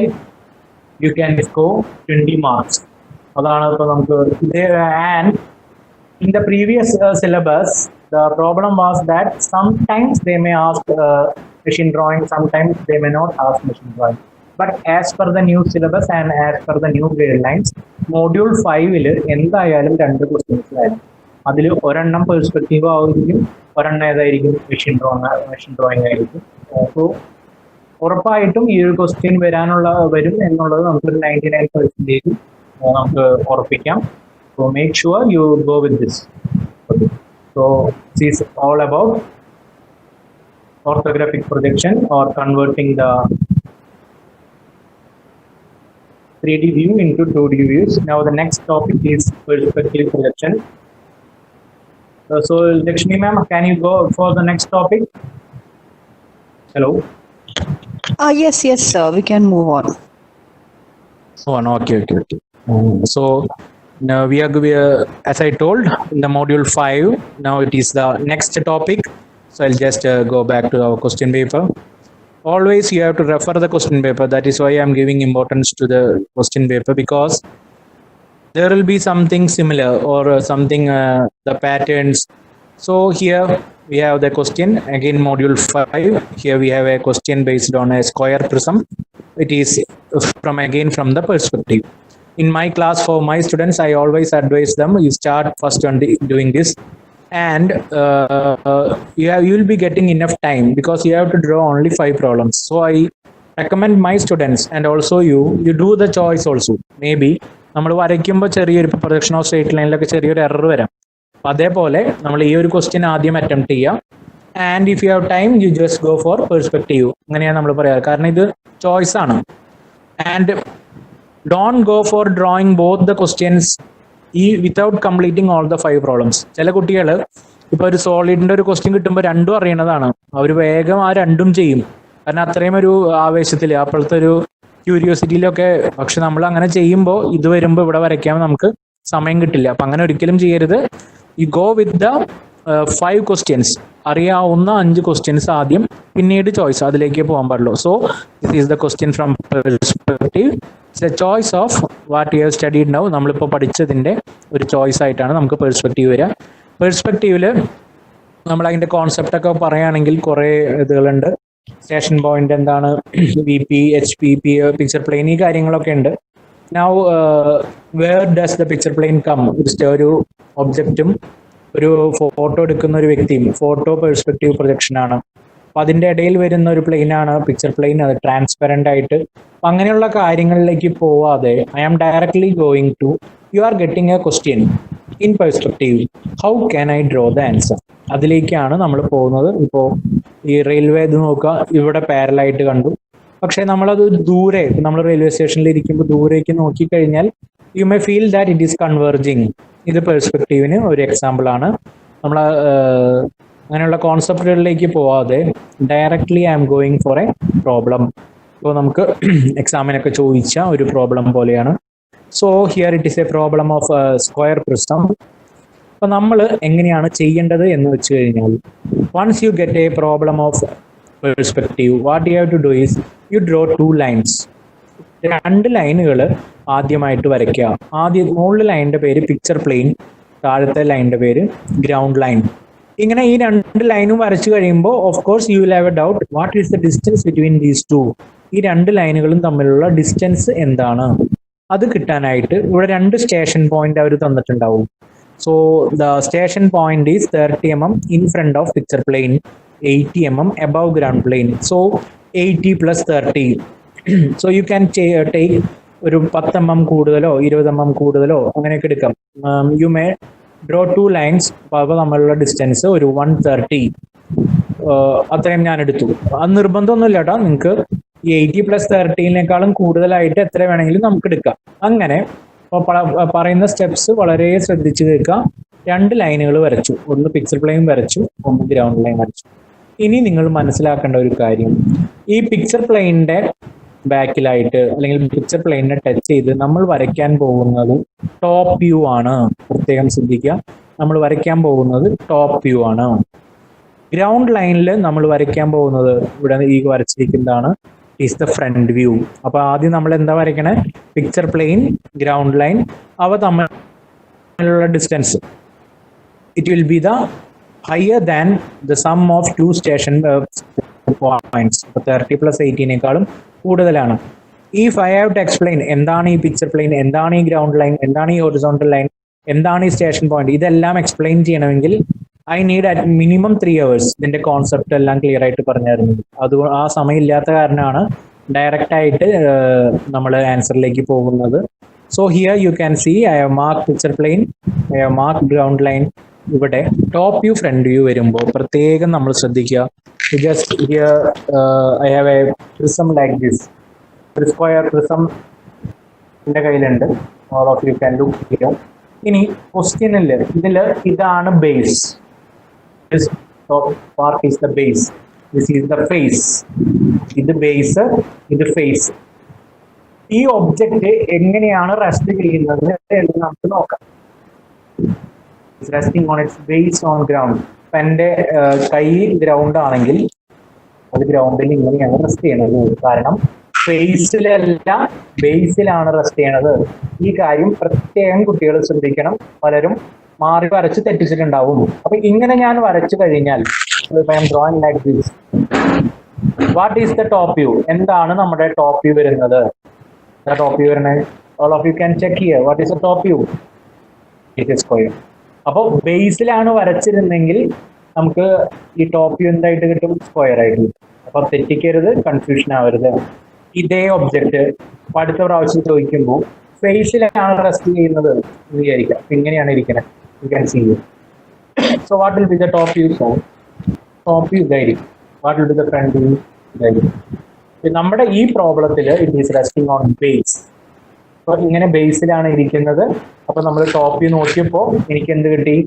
you can score 20 marks. And in the previous syllabus, the problem was that sometimes they may ask machine drawing, sometimes they may not ask machine drawing. But as per the new syllabus and as per the new guidelines, module 5 എന്തായാലും 2 questions ആയിരുന്നു. അതിൽ ഒരെണ്ണം പെർസ്പെക്റ്റീവ് ആയിരിക്കും, ഒരെണ്ണം ഏതായിരിക്കും മെഷീൻ ഡ്രോയിങ് ആയിരിക്കും. സോ ഉറപ്പായിട്ടും ഈ ഒരു ക്വസ്റ്റ്യൻ വരും എന്നുള്ളത് നമുക്കൊരു 99% നമുക്ക് ഉറപ്പിക്കാം. So make sure you go with this. Okay, so this is all about orthographic projection or converting the 3D view into 2D views. Now the next topic is perspective projection. So Lakshmi ma'am, can you go for the next topic? Hello. Yes, sir. We can move on. Okay. So now we are, as I told, in the module 5. Now it is the next topic. So I'll just go back to our question paper. Always you have to refer the question paper. That is why I'm giving importance to the question paper, because there will be something similar or something, the patterns. So here we have the question, again module 5. Here we have a question based on a square prism. It is from the perspective. In my class, for my students, I always advise them, you start first on doing this, and you will be getting enough time because you have to draw only 5 problems. So I recommend my students and also you do the choice also. Maybe നമ്മൾ വരയ്ക്കുമ്പോൾ ചെറിയൊരു പ്രൊജക്ഷൻ ഓഫ് സ്ട്രേറ്റ് ലൈനിലൊക്കെ ചെറിയൊരു എറർ വരാം. അപ്പം അതേപോലെ നമ്മൾ ഈ ഒരു ക്വസ്റ്റ്യൻ ആദ്യം അറ്റംപ്റ്റ് ചെയ്യാം. And if you have time you just go for perspective. അങ്ങനെയാണ് നമ്മൾ പറയാറ്, കാരണം ഇത് ചോയ്സ് ആണ്. And don't go for drawing both the questions without completing all the 5 problems. ചില കുട്ടികൾ ഇപ്പോൾ ഒരു സോളിഡിൻ്റെ ഒരു ക്വസ്റ്റ്യൻ കിട്ടുമ്പോൾ രണ്ടും അറിയണതാണ്, അവർ വേഗം ആ രണ്ടും ചെയ്യും. കാരണം അത്രയും ഒരു ആവേശത്തിൽ, അപ്പോഴത്തെ ഒരു ക്യൂരിയോസിറ്റിയിലൊക്കെ. പക്ഷെ നമ്മൾ അങ്ങനെ ചെയ്യുമ്പോൾ ഇത് വരുമ്പോൾ ഇവിടെ വരയ്ക്കാൻ നമുക്ക് സമയം കിട്ടില്ല. അപ്പം അങ്ങനെ ഒരിക്കലും ചെയ്യരുത്. You go with the 5 questions, അറിയാവുന്ന 5 ക്വസ്റ്റ്യൻസ് ആദ്യം, പിന്നീട് ചോയ്സ് അതിലേക്ക് പോകാൻ പാടുള്ളൂ. So this is the question from perspective. It's A choice of what you have studied now. നമ്മളിപ്പോൾ പഠിച്ചതിൻ്റെ ഒരു ചോയ്സ് ആയിട്ടാണ് നമുക്ക് പെർസ്പെക്റ്റീവ് വരിക. പെർസ്പെക്റ്റീവിൽ നമ്മൾ അതിൻ്റെ കോൺസെപ്റ്റൊക്കെ പറയുകയാണെങ്കിൽ കുറേ ഇതുകളുണ്ട്. സ്റ്റേഷൻ പോയിന്റ് എന്താണ്, VP, HP, പിക്ചർ പ്ലെയിൻ, ഈ കാര്യങ്ങളൊക്കെ ഉണ്ട്. Now where does the picture plane come? ഒരു ഒബ്ജക്റ്റും ഒരു ഫോട്ടോ എടുക്കുന്ന ഒരു വ്യക്തിയും, ഫോട്ടോ പെർസ്പെക്റ്റീവ് പ്രൊജക്ഷൻ ആണ്. അപ്പം അതിൻ്റെ ഇടയിൽ വരുന്ന ഒരു പ്ലെയിനാണ് പിക്ചർ പ്ലെയിൻ, അത് ട്രാൻസ്പെറൻ്റ് ആയിട്ട്. അപ്പം അങ്ങനെയുള്ള കാര്യങ്ങളിലേക്ക് പോവാതെ I am directly going to, you are getting a question in perspective, how can I draw the answer? അതിലേക്കാണ് നമ്മൾ പോകുന്നത്. ഇപ്പോൾ ഈ റെയിൽവേ ഇത് നോക്കുക, ഇവിടെ പാരലായിട്ട് കണ്ടു. പക്ഷേ നമ്മളത് ദൂരെ, നമ്മൾ റെയിൽവേ സ്റ്റേഷനിൽ ഇരിക്കുമ്പോൾ ദൂരേക്ക് നോക്കിക്കഴിഞ്ഞാൽ you may feel that it is converging. ഇത് പെർസ്പെക്റ്റീവിന് ഒരു എക്സാമ്പിളാണ്. നമ്മൾ അങ്ങനെയുള്ള കോൺസെപ്റ്റുകളിലേക്ക് പോവാതെ directly I am going for a problem. ഇപ്പോൾ നമുക്ക് എക്സാമിനൊക്കെ ചോദിച്ച ഒരു പ്രോബ്ലം പോലെയാണ്. So here it is a problem of square prism. അപ്പം നമ്മൾ എങ്ങനെയാണ് ചെയ്യേണ്ടത് എന്ന് വെച്ച് കഴിഞ്ഞാൽ, once you get a problem of perspective, what you have to do is you draw 2 lines. 2 ലൈനുകൾ ആദ്യമായിട്ട് വരയ്ക്കുക. മുകളിലെ ലൈനിൻ്റെ പേര് പിക്ചർ പ്ലെയിൻ, താഴത്തെ ലൈനിൻ്റെ പേര് ഗ്രൗണ്ട് ലൈൻ. ഇങ്ങനെ ഈ 2 ലൈനും വരച്ചു കഴിയുമ്പോൾ of course you will have A doubt, what is the distance between these 2? ഈ 2 ലൈനുകളും തമ്മിലുള്ള ഡിസ്റ്റൻസ് എന്താണ്? അത് കിട്ടാനായിട്ട് ഇവിടെ 2 സ്റ്റേഷൻ പോയിന്റ് അവർ തന്നിട്ടുണ്ടാവും. So the station point is 30 mm in front of picture plane, 80 mm above ground plane. So 80 plus 30. So you can take ഒരു 10 mm കൂടുതലോ 20 mm കൂടുതലോ അങ്ങനെയൊക്കെ എടുക്കാം. You may draw 2 lines. അപ്പോൾ നമ്മളുള്ള ഡിസ്റ്റൻസ് ഒരു 130 അത്രയും ഞാൻ എടുത്തു. അത് നിർബന്ധമൊന്നുമില്ല കേട്ടോ. നിങ്ങൾക്ക് ഈ 80+30 കൂടുതലായിട്ട് എത്ര വേണമെങ്കിലും നമുക്ക് എടുക്കാം. അങ്ങനെ പറയുന്ന സ്റ്റെപ്സ് വളരെ ശ്രദ്ധിച്ച് കേൾക്കാം. 2 ലൈനുകൾ വരച്ചു, ഒന്ന് പിക്ചർ പ്ലെയിൻ വരച്ചു, ഒന്ന് ഗ്രൗണ്ട് ലൈൻ വരച്ചു. ഇനി നിങ്ങൾ മനസ്സിലാക്കേണ്ട ഒരു കാര്യം, ഈ പിക്ചർ പ്ലെയിനിന്റെ ബാക്കിലായിട്ട് അല്ലെങ്കിൽ പിക്ചർ പ്ലെയിനിനെ ടച്ച് ചെയ്ത് നമ്മൾ വരയ്ക്കാൻ പോകുന്നത് ടോപ്പ് വ്യൂ ആണ്. പ്രത്യേകം ശ്രദ്ധിക്കുക, നമ്മൾ വരയ്ക്കാൻ പോകുന്നത് ടോപ്പ് വ്യൂ ആണ്. ഗ്രൗണ്ട് ലൈനിൽ നമ്മൾ വരയ്ക്കാൻ പോകുന്നത് ഇവിടെ ഈ വരച്ചിരിക്കുന്നതാണ് ഈസ് ദ ഫ്രണ്ട് വ്യൂ. അപ്പൊ ആദ്യം നമ്മൾ എന്താ വരയ്ക്കണേ? പിക്ചർ പ്ലെയിൻ, ഗ്രൗണ്ട് ലൈൻ, അവ തമ്മിലുള്ള distance it will be the higher than the sum of 2 station points. 30+18 കൂടുതലാണ്. If I have to explain എന്താണ് ഈ പിക്ചർ പ്ലെയിൻ, എന്താണ് ഈ ഗ്രൗണ്ട് ലൈൻ, എന്താണ് ഈ ഹൊറിസോണ്ടൽ ലൈൻ, എന്താണ് ഈ സ്റ്റേഷൻ പോയിന്റ്, ഇതെല്ലാം എക്സ്പ്ലെയിൻ ചെയ്യണമെങ്കിൽ I need at minimum 3 hours ഇതിന്റെ കോൺസെപ്റ്റ് എല്ലാം ക്ലിയർ ആയിട്ട് പറഞ്ഞു തരുന്നത്. അത് ആ സമയം ഇല്ലാത്ത കാരണമാണ് ഡയറക്റ്റ് ആയിട്ട് നമ്മൾ ആൻസറിലേക്ക് പോകുന്നത്. So here you can C I have mark picture plain, I have mark ground line. ഇവിടെ ടോപ്പ് വ്യൂ ഫ്രണ്ട് വ്യൂ വരുമ്പോൾ പ്രത്യേകം നമ്മൾ ശ്രദ്ധിക്കുക. Just here I have A prism like this. ഒരു സ്ക്വയർ പ്രിസം എൻ്റെ കയ്യിലുണ്ട്. All of you can look here. ഇനി ക്വസ്റ്റ്യനിൽ ഇതാണ് base. This top part is the base. This is the face. ഇത് ബേസ്, ഇത് ഫേസ്. ഈ ഒബ്ജക്റ്റ് എങ്ങനെയാണ് റെസ്റ്റ് ചെയ്യുന്നത് എന്ന് നമുക്ക് നോക്കാം. Resting on its base on ground. ഇപ്പം എൻ്റെ കൈ ഗ്രൗണ്ട് ആണെങ്കിൽ അത് ഗ്രൗണ്ടിൽ ഇങ്ങനെയാണ് റെസ്റ്റ് ചെയ്യണത്. കാരണം ഫേസിലല്ല ബേസിലാണ് റെസ്റ്റ് ചെയ്യണത്. ഈ കാര്യം പ്രത്യേകം കുട്ടികൾ ശ്രദ്ധിക്കണം. പലരും മാറി വരച്ച് തെറ്റിച്ചിട്ടുണ്ടാവും. അപ്പൊ ഇങ്ങനെ ഞാൻ വരച്ചു കഴിഞ്ഞാൽ drawing like this, what is the top view? എന്താണ് നമ്മുടെ ടോപ്പ് വ്യൂ വരുന്നത്? ടോപ്പ് വ്യൂ വരുന്നത് all of U can check here. What is the top view? It is square. അപ്പോൾ ബേസിലാണ് വരച്ചിരുന്നെങ്കിൽ നമുക്ക് ഈ ടോപ്പ് വ്യൂ എന്തായിട്ട് കിട്ടും? സ്ക്വയർ ആയിട്ട് കിട്ടും. അപ്പൊ തെറ്റിക്കരുത്, കൺഫ്യൂഷൻ ആവരുത്. ഇതേ ഒബ്ജക്റ്റ് അടുത്ത പ്രാവശ്യം ചോദിക്കുമ്പോൾ ഫേസിലാണ് റെസ്റ്റ് ചെയ്യുന്നത് എന്ന് വിചാരിക്കാം. ഇങ്ങനെയാണ് ഇരിക്കുന്നത്. You can see it. So what will be the top view? So top view guiding. What will be the front view guiding? നമ്മുടെ ഈ പ്രോബ്ലത്തിൽ it is resting on base. അപ്പൊ ഇങ്ങനെ ബേസിലാണ് ഇരിക്കുന്നത്. അപ്പൊ നമ്മൾ ടോപ്പ് വ്യൂ നോക്കിയപ്പോൾ എനിക്ക് എന്ത് കിട്ടി?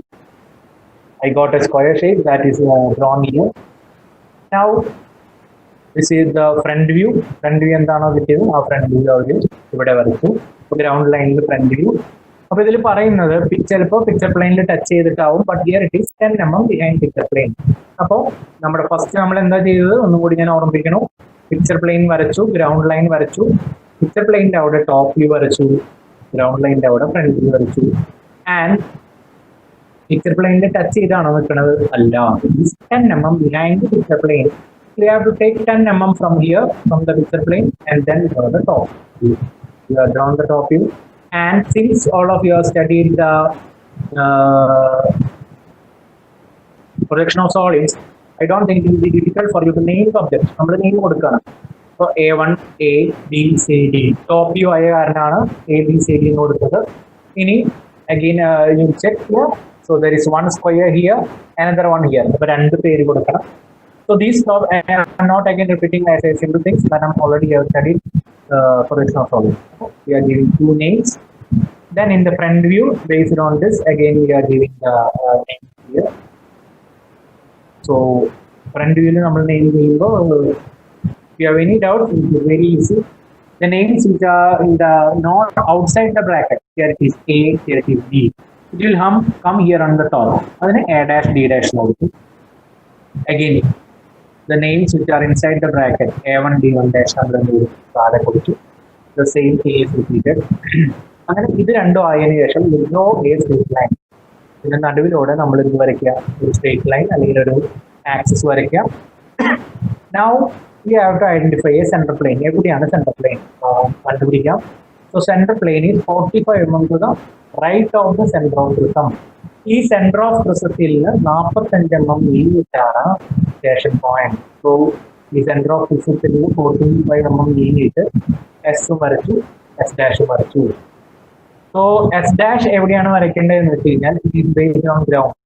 I got a square shape that is drawn here. Now this is the front view. Front view എന്താണോ കിട്ടിയത് ആ ഫ്രണ്ട് വ്യൂ അവർ ഇവിടെ വരച്ചു. ഗ്രൗണ്ട് ലൈനിൽ ഫ്രണ്ട് വ്യൂ. അപ്പൊ ഇതിൽ പറയുന്നത് ചിലപ്പോൾ പിക്ചർ പ്ലെയിനിൽ ടച്ച് ചെയ്തിട്ടാവും, but here it is 10 mm behind picture plane. അപ്പോൾ നമ്മുടെ ഫസ്റ്റ് നമ്മൾ എന്താ ചെയ്തത് ഒന്നും കൂടി ഞാൻ ഓർമ്മിപ്പിക്കണം. പിക്ചർ പ്ലെയിൻ വരച്ചു, ഗ്രൗണ്ട് ലൈൻ വരച്ചു, പിക്ചർ പ്ലെയിനിന്റെ അവിടെ ടോപ്പ് വ്യൂ വരച്ചു, ഗ്രൗണ്ട് ലൈനിന്റെ അവിടെ ഫ്രണ്ട് വ്യൂ വരച്ചു. ആൻഡ് പിക്ചർ പ്ലെയിനിൽ ടച്ച് ചെയ്താണോ നിൽക്കുന്നത്? അല്ല, 10 mm behind picture plane. You have to take 10 mm from here, from the picture plane, and then draw the top view. You have drawn the top view. And since all of you have studied the projection of solids, I don't think it will be difficult for you to name the objects. നമ്മൾ നെയിം കൊടുക്കണം. So A1, A, B, C, D. Top view ആയ കാരണമാണ് A, B, C, D എന്ന് കൊടുത്തത്. ഇനി again you check here. So there is one square here, another one here. അപ്പോൾ 2 പേര് കൊടുക്കണം. So these top, I'm not again repeating as a simple things that I'm already have studied projection of solids. We are giving 2 names. Then in the front view, based on this, again we are giving the name here. So front view, we name if you have any doubt, it is very easy. The names which are in the not outside the bracket, here it is A, here it is B. It will come here on the top. That's A dash, D dash. Again, the names which are inside the bracket, A1, D1 dash, the same A is repeated. അങ്ങനെ ഇത് രണ്ടും ആയതിനു ശേഷം നോ എ സ്ട്രേറ്റ് ലൈൻ. ഇതിന്റെ നടുവിലൂടെ നമ്മൾ ഇത് വരയ്ക്കുക, ഒരു സ്ട്രേറ്റ് ലൈൻ അല്ലെങ്കിൽ ഒരു ആക്സിസ് വരയ്ക്കുക. Now we have to identify a centre plane. എവിടെയാണ് സെന്റർ പ്ലെയിൻ കണ്ടുപിടിക്കാം. So centre plane is 45 mm to the right of the centre of prism. ഈ സെന്റർ ഓഫ് പ്രിസത്തിൽ നിന്ന് 45 mm നീങ്ങിയിട്ടാണ് സ്റ്റേഷൻ പോയിന്റ്. സോ ഈ സെന്റർ ഓഫ് പ്രിസത്തിൽ നിന്ന് 45 mm നീങ്ങിയിട്ട് എസ് വരച്ചു. എസ് ഡാഷ് വരച്ചു. സോ എസ് ഡാഷ് എവിടെയാണ് വരയ്ക്കേണ്ടതെന്ന് വെച്ച് കഴിഞ്ഞാൽ ബേസ്ഡ് ഓൺ ഗ്രൗണ്ട്.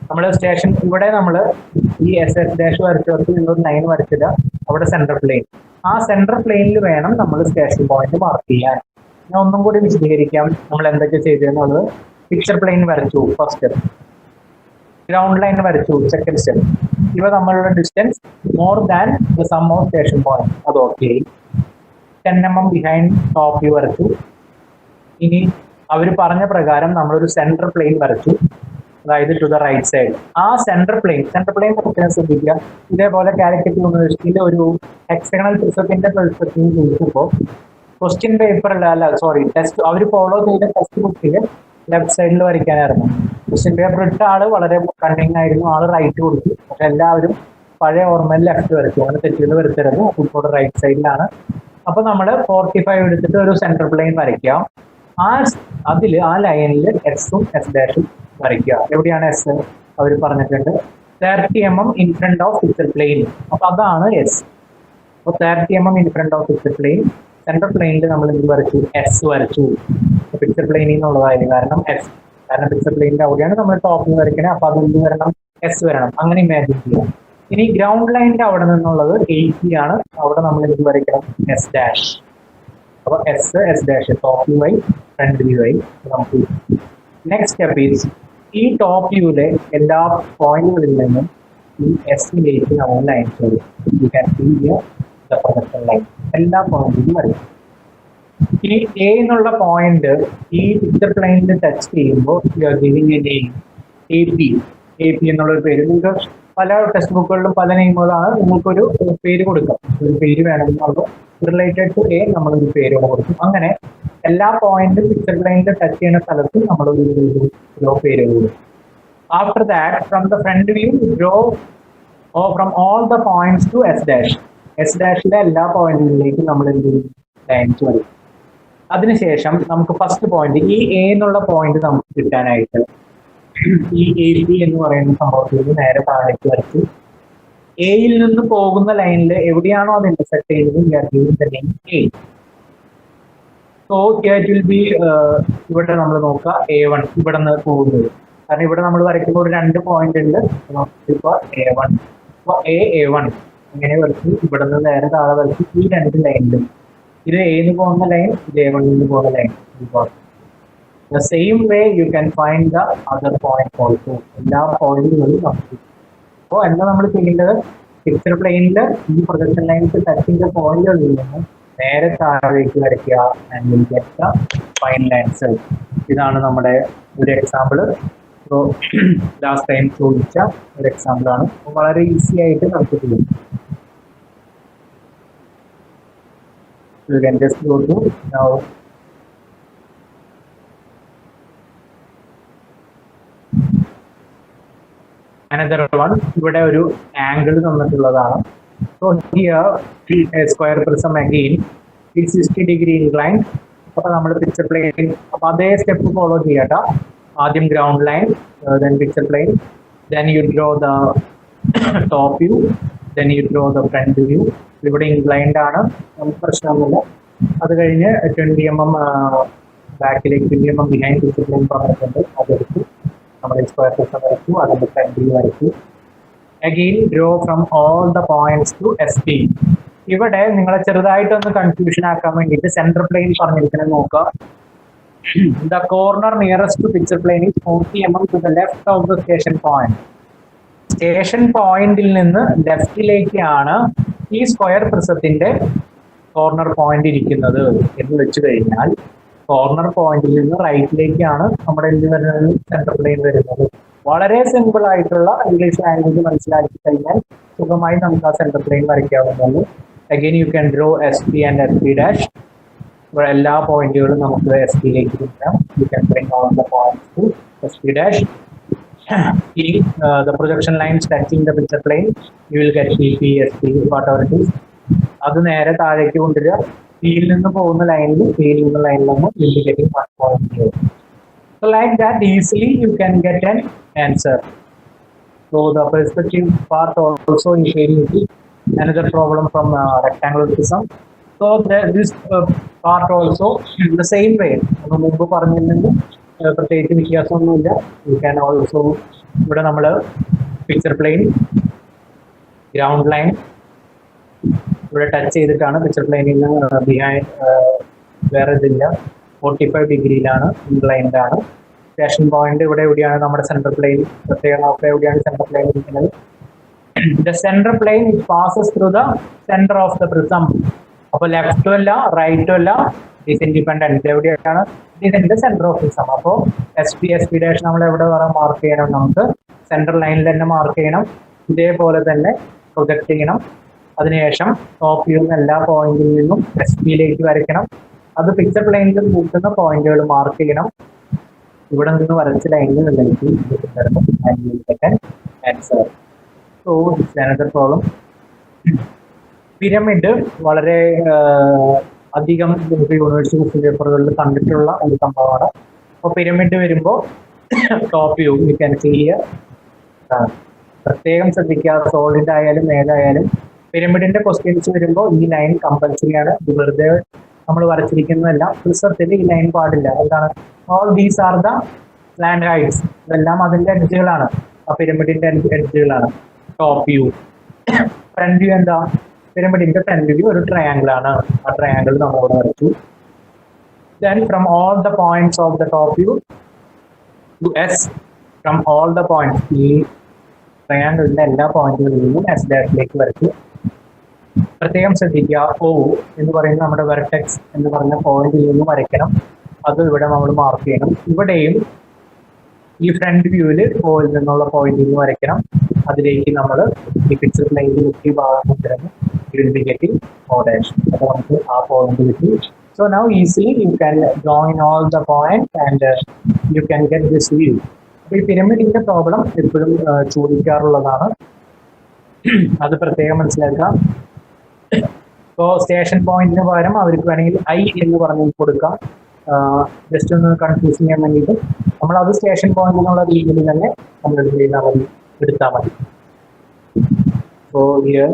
നമ്മൾ സ്റ്റേഷൻ ഇവിടെ നമ്മൾ ഈ എസ് ഡാഷ് വരച്ചവർക്ക് ഒരു ലൈൻ വരച്ചില്ല, അവിടെ സെൻട്രൽ പ്ലെയിൻ. ആ സെൻട്രൽ പ്ലെയിനിൽ വേണം നമ്മൾ സ്റ്റേഷൻ പോയിന്റ് മാർക്ക് ചെയ്യാൻ. ഞാൻ ഒന്നും കൂടി വിശദീകരിക്കാം നമ്മൾ എന്തൊക്കെ ചെയ്തതെന്നുള്ളത്. പിക്ചർ പ്ലെയിൻ വരച്ചു ഫസ്റ്റ് സ്റ്റെപ്പ്, ഗ്രൗണ്ട് ലൈൻ വരച്ചു സെക്കൻഡ് സ്റ്റെപ്പ്. ഇവ തമ്മിലുള്ള distance more than the sum of station point, അത് okay. 10 mm behind top view വരച്ചു. ഇനി അവർ പറഞ്ഞ പ്രകാരം നമ്മളൊരു സെൻട്രൽ പ്ലെയിൻ വരച്ചു, അതായത് ടു ദ റൈറ്റ് സൈഡ്. ആ സെൻട്രൽ പ്ലെയിൻ വരയ്ക്കാൻ ശ്രദ്ധിക്കുക. ഇതേപോലെ കാലിക്കറ്റ് യൂണിവേഴ്സിറ്റിയിലെ ഒരു ഹെക്സഗണൽ പ്രിസത്തിന്റെ പെർസ്പെക്റ്റീവ് ചോദിച്ചപ്പോൾ ക്വസ്റ്റ്യൻ പേപ്പറിൽ ടെസ്റ്റ് അവർ ഫോളോ ചെയ്ത ടെക്സ്റ്റ് ബുക്കിൽ ലെഫ്റ്റ് സൈഡിൽ വരയ്ക്കാനായിരുന്നു. ക്വസ്റ്റ്യൻ പേപ്പർ ഇട്ട ആള് വളരെ കണ്ണിങ് ആയിരുന്നു, ആള് റൈറ്റ് കൊടുത്തു. പക്ഷെ എല്ലാവരും പഴയ ഓർമ്മയിൽ ലെഫ്റ്റ് വരച്ചു. അങ്ങനെ തെറ്റുകൾ വരുത്തരുത്, ഇപ്പോൾ റൈറ്റ് സൈഡിലാണ്. അപ്പൊ നമ്മൾ 45 എടുത്തിട്ട് ഒരു സെൻട്രൽ പ്ലെയിൻ വരയ്ക്കുക. ആ ലൈനിൽ എസും എസ് ഡാഷും വരയ്ക്കുക. എവിടെയാണ് എസ്? അവർ പറഞ്ഞിട്ടുണ്ട് 30 mm in front of picture plane. അപ്പൊ അതാണ് എസ്. അപ്പൊ 30 mm in front of picture plane. Central പ്ലെയിനിൽ നമ്മൾ എന്ത് വരച്ചു? എസ് വരച്ചു. പിക്ചർ പ്ലെയിനിൽ നിന്നുള്ളതായിരുന്നു, കാരണം പിക്ചർ പ്ലെയിനിന്റെ അവിടെയാണ് നമ്മൾ ടോപ്പിൽ വരയ്ക്കണേ. അപ്പൊ അത് എന്ത് വരണം? എസ് വരണം. അങ്ങനെ ഇമാജിൻ ചെയ്യാം. ഇനി ഗ്രൗണ്ട് ലൈനിന്റെ അവിടെ നിന്നുള്ളത് 80 ആണ്. അവിടെ നമ്മൾ എന്ത് വരയ്ക്കണം? S dash. അപ്പൊ എസ് ഡാഷ് ടോപ്പ് വ്യൂ ആയി, ഫ്രണ്ട് വ്യൂ ആയി. നമുക്ക് നെക്സ്റ്റ് സ്റ്റെപ്പ് ഈസ് ഈ ടോപ്പ് വ്യൂവിലെ എല്ലാ പോയിന്റുകളിൽ നിന്നും ഈ എസിലേക്ക് നമ്മൾ ലൈൻ ചെയ്യും. You can see the projection line എല്ലാ പോയിന്റിലും വരയ്ക്കും. ഈ എ എന്നുള്ള പോയിന്റ് ഈ പിക്ചർ പ്ലെയിനിൽ ടച്ച് ചെയ്യുമ്പോൾ എ പി എന്നുള്ള ഒരു പേര്. നിങ്ങൾക്ക് പല ടെക്സ്റ്റ് ബുക്കുകളിലും പല നെയിമുകളാണ്. നിങ്ങൾക്കൊരു പേര് കൊടുക്കാം. ഒരു പേര് വേണമെന്നുള്ളത് റിലേറ്റഡ് ടു എ നമ്മളൊരു പേര് കൊടുക്കും. അങ്ങനെ എല്ലാ പോയിന്റും പിക്ചർ പ്ലെയിനിൽ ടച്ച് ചെയ്യുന്ന സ്ഥലത്ത് നമ്മളൊരു പേര് കൊടുക്കും. After that from the front view draw from all the points to S dash. S ഡാഷിലെ എല്ലാ പോയിന്റുകളിലേക്കും നമ്മൾ എന്ത് ചെയ്യും? ലൈൻസ് വരും. അതിനുശേഷം നമുക്ക് ഫസ്റ്റ് പോയിന്റ് ഈ എ എന്നുള്ള പോയിന്റ് നമുക്ക് കിട്ടാനായിട്ട് ഈ എ പി എന്ന് പറയുന്ന സംഭവത്തിൽ നേരെ താഴേക്ക് വരച്ച് എയിൽ നിന്ന് പോകുന്ന ലൈനിൽ എവിടെയാണോ അത് ഇന്റർസെക്ട് ചെയ്യുന്നത് A. So it will B ഇവിടെ നമ്മൾ നോക്കുക A1 ഇവിടെ നിന്ന് പോകുന്നത്. കാരണം ഇവിടെ നമ്മൾ വരയ്ക്കുമ്പോൾ ഒരു 2 പോയിന്റ് ഉണ്ട്. ഇപ്പൊ A1, അപ്പൊ A1 ഇങ്ങനെ വരച്ച് ഇവിടെ നിന്ന് നേരെ താഴെ വരച്ച് ഈ 2 ലൈനിലും ഇത് A പോകുന്ന ലൈൻ, ഇത് A1 പോകുന്ന line. The same way you can find the other point also. എല്ലാ പോയിന്റുകളും നമുക്ക്. അപ്പോൾ എന്താ നമ്മൾ ചെയ്യേണ്ടത്? പിക്ചർ പ്ലെയിനിൽ ഈ പ്രൊജക്ഷൻ ലൈൻസ് ടച്ചിന്റെ പോയിന്റുകളിൽ നിന്ന് നേരെ താഴേക്ക് വരയ്ക്കുക. And will get the final answer. ഇതാണ് നമ്മുടെ ഒരു എക്സാമ്പിൾ. സോ ലാസ്റ്റ് ടൈം ചോദിച്ച ഒരു എക്സാമ്പിൾ ആണ്. വളരെ ഈസി ആയിട്ട് നമുക്ക് ചെയ്യാം. You can just go to now. Another one, ഇവിടെ ഒരു angle തന്നിട്ടുള്ളതാണ്. So here a square prism again is 60 degree inclined. അപ്പോൾ നമ്മൾ പിക്ചർ പ്ലെയിൻ അപ്പോൾ അതേ സ്റ്റെപ്പ് ഫോളോ ചെയ്യട്ടോ. ആദ്യം ground line, then picture plane, then you draw the top view, then you draw the front view. ഇവിടെ ഇൻക്ലൈൻഡ് ആണ്, നമുക്ക് പ്രശ്നമൊന്നുമില്ല. അത് കഴിഞ്ഞ് 20 mm ബാക്കിലേക്ക് 20 mm ബിഹൈൻഡ് പിക്ചർ പ്ലെയിൻ പറഞ്ഞിട്ടുണ്ട്. അതെടുത്ത് നമ്മുടെ സ്ക്വയർ പിക്ചർ വരച്ചു, അതിന്റെ ഫ്രണ്ട് വ്യൂ വരച്ചു. Again draw from all the points to SP. ഇവിടെ നിങ്ങളെ ചെറുതായിട്ടൊന്ന് കൺഫ്യൂഷൻ ആക്കാൻ വേണ്ടിയിട്ട് സെൻട്രൽ പ്ലെയിൻ പറഞ്ഞിരിക്കുന്നത് നോക്കുക. The corner nearest to picture plane is 40 mm to the left of the station point. Station പോയിന്റിൽ നിന്ന് ലെഫ്റ്റിലേക്കാണ് ഈ സ്ക്വയർ പ്രിസത്തിന്റെ കോർണർ പോയിന്റ് ഇരിക്കുന്നത് എന്ന് വെച്ച് കഴിഞ്ഞാൽ കോർണർ പോയിന്റിൽ നിന്ന് റൈറ്റിലേക്കാണ് നമ്മുടെ എന്ത് വരുന്നത്? സെൻട്രൽ പ്ലെയിൻ വരുന്നത്. വളരെ സിമ്പിൾ ആയിട്ടുള്ള ഇംഗ്ലീഷ് ലാംഗ്വേജ് മനസ്സിലാക്കി കഴിഞ്ഞാൽ സുഖമായി നമുക്ക് ആ സെൻട്രൽ പ്ലെയിൻ വരയ്ക്കാവുന്നതാണ്. Again you can draw SP and SP dash. ഇവിടെ എല്ലാ പോയിന്റുകളും നമുക്ക് SP-ലേക്ക് കിട്ടാം. You can bring all the points to SP dash. The projection lines touching the picture plane, you will get PP, SP, whatever it is. അത് നേരെ താഴേക്ക് കൊണ്ടുവരിക. പിയിൽ നിന്ന് പോകുന്ന ലൈനിൽ പിയിൽ നിന്ന് ലൈനിൽ നിന്ന് will be getting 1 point here. So like that easily you can get an answer. So the perspective part also is very easy. Another problem from rectangular prism. So this part also in the same way. നമ്മൾ മുമ്പ് പറഞ്ഞിരുന്നെങ്കിൽ പ്രത്യേകിച്ച് വ്യത്യാസമൊന്നുമില്ല. യു ക്യാൻ ഓൾസോ ഇവിടെ നമ്മൾ പിക്ചർ പ്ലെയിൻ, ഗ്രൗണ്ട് ലൈൻ ഇവിടെ ടച്ച് ചെയ്തിട്ടാണ് പിക്ചർ പ്ലെയിനിൽ നിന്ന് ബിഹൈൻഡ് വേറെ ഇതില്ല. 45 ഡിഗ്രിയിലാണ്, ഇൻക്ലൈൻഡ് ആണ്. സ്റ്റേഷൻ പോയിന്റ് ഇവിടെ എവിടെയാണ് നമ്മുടെ സെൻട്രൽ പ്ലെയിൻ, പ്രത്യേകം നോക്കുക എവിടെയാണ് സെൻട്രൽ പ്ലെയിൻ ഇരിക്കുന്നത്. The center plane it passes through the center of the prism. അപ്പോൾ ലെഫ്റ്റും അല്ല റൈറ്റും അല്ല, ഇറ്റ് ഇൻഡിപെൻഡന്റ്. എവിടെയാണ്? It in the centre of prism. അപ്പോൾ SP ഡാഷ് നമ്മൾ എവിടെ വേറെ മാർക്ക് ചെയ്യണം? നമുക്ക് സെൻട്രൽ ലൈനിൽ തന്നെ മാർക്ക് ചെയ്യണം. ഇതേപോലെ തന്നെ പ്രൊജക്ട് ചെയ്യണം. അതിനുശേഷം ടോപ്പ് വ്യൂ എല്ലാ പോയിന്റിൽ നിന്നും SP-യിലേക്ക് വരയ്ക്കണം. അത് പിക്ചർ പ്ലെയിനിൽ കൂട്ടുന്ന പോയിന്റുകൾ മാർക്ക് ചെയ്യണം. ഇവിടെ നിന്ന് വരച്ച ലൈനിൽ answer. So it's another problem. Pyramid വളരെ അധികം യൂണിവേഴ്സിറ്റി ക്വസ്റ്റ്യൻ പേപ്പറുകളിൽ കണ്ടിട്ടുള്ള ഒരു സംഭവമാണ്. അപ്പോൾ പിരമിഡ് വരുമ്പോൾ top view you can see here. പ്രത്യേകം ശ്രദ്ധിക്കുക, സോളിഡ് ആയാലും ഏതായാലും പിരമിഡിന്റെ ക്വസ്റ്റ്യൻസ് വരുമ്പോൾ ഈ ലൈൻ കമ്പൽസറി ആണ്. ഇത് വെറുതെ നമ്മൾ വരച്ചിരിക്കുന്നതല്ല. റിസർച്ചിൽ ഈ ലൈൻ പാടില്ല. എന്താണ്? All these are the land heights. ഇതെല്ലാം അതിന്റെ എഡ്ജുകളാണ്, ആ പിരമിഡിന്റെ എഡ്ജുകളാണ്. Top view. ഫ്രണ്ട് വ്യൂ എന്താ? പിരമിഡിന്റെ ഫ്രണ്ട് വ്യൂ ഒരു ട്രയാങ്കിൾ ആണ്. ആ ട്രയാങ്കിൾ നമ്മളിവിടെ വരച്ചു. Then from all the points of the top view to S, from all the points, ഈ ട്രയാങ്കിളിന്റെ എല്ലാ പോയിന്റുകളിൽ നിന്നും S ഡാഷിലേക്ക് വരച്ചു. പ്രത്യേകം ശ്രദ്ധിക്കുക, O എന്ന് പറയുന്നത് നമ്മുടെ വെർട്ടെക്സ് എന്ന് പറഞ്ഞ പോയിന്റിൽ നിന്നും വരയ്ക്കണം. അത് ഇവിടെ നമ്മൾ മാർക്ക് ചെയ്യണം. ഇവിടെയും ഈ ഫ്രണ്ട് വ്യൂവിൽ ഓയിൽ നിന്നുള്ള പോയിന്റിൽ നിന്ന് വരയ്ക്കണം. അതിലേക്ക് നമ്മൾ ഈ പിക്ചർ പ്ലെയിനിൽ ഈ ഭാഗം കൊണ്ടുവരുന്നു ഇൻഡിക്കേറ്റിംഗ് O ഡാഷ്. അപ്പോൾ നമുക്ക് ആ പോയിന്റ് കിട്ടി. So now easily you can join all the points and you can get this view. അപ്പോൾ ഈ പിരമിഡിന്റെ പ്രോബ്ലം എപ്പോഴും ചോദിക്കാറുള്ളതാണ്, അത് പ്രത്യേകം മനസ്സിലാക്കാം. ഇപ്പോൾ സ്റ്റേഷൻ പോയിന്റിന് പകരം അവർക്ക് വേണമെങ്കിൽ I എന്ന് പറഞ്ഞ് കൊടുക്കാം. ജസ്റ്റ് ഒന്ന് കൺഫ്യൂസ് ചെയ്യാൻ വേണ്ടിയിട്ട് നമ്മളത് സ്റ്റേഷൻ പോയിന്റ് എന്നുള്ള രീതിയിൽ തന്നെ നമ്മൾ എടുത്താൽ മതി. So here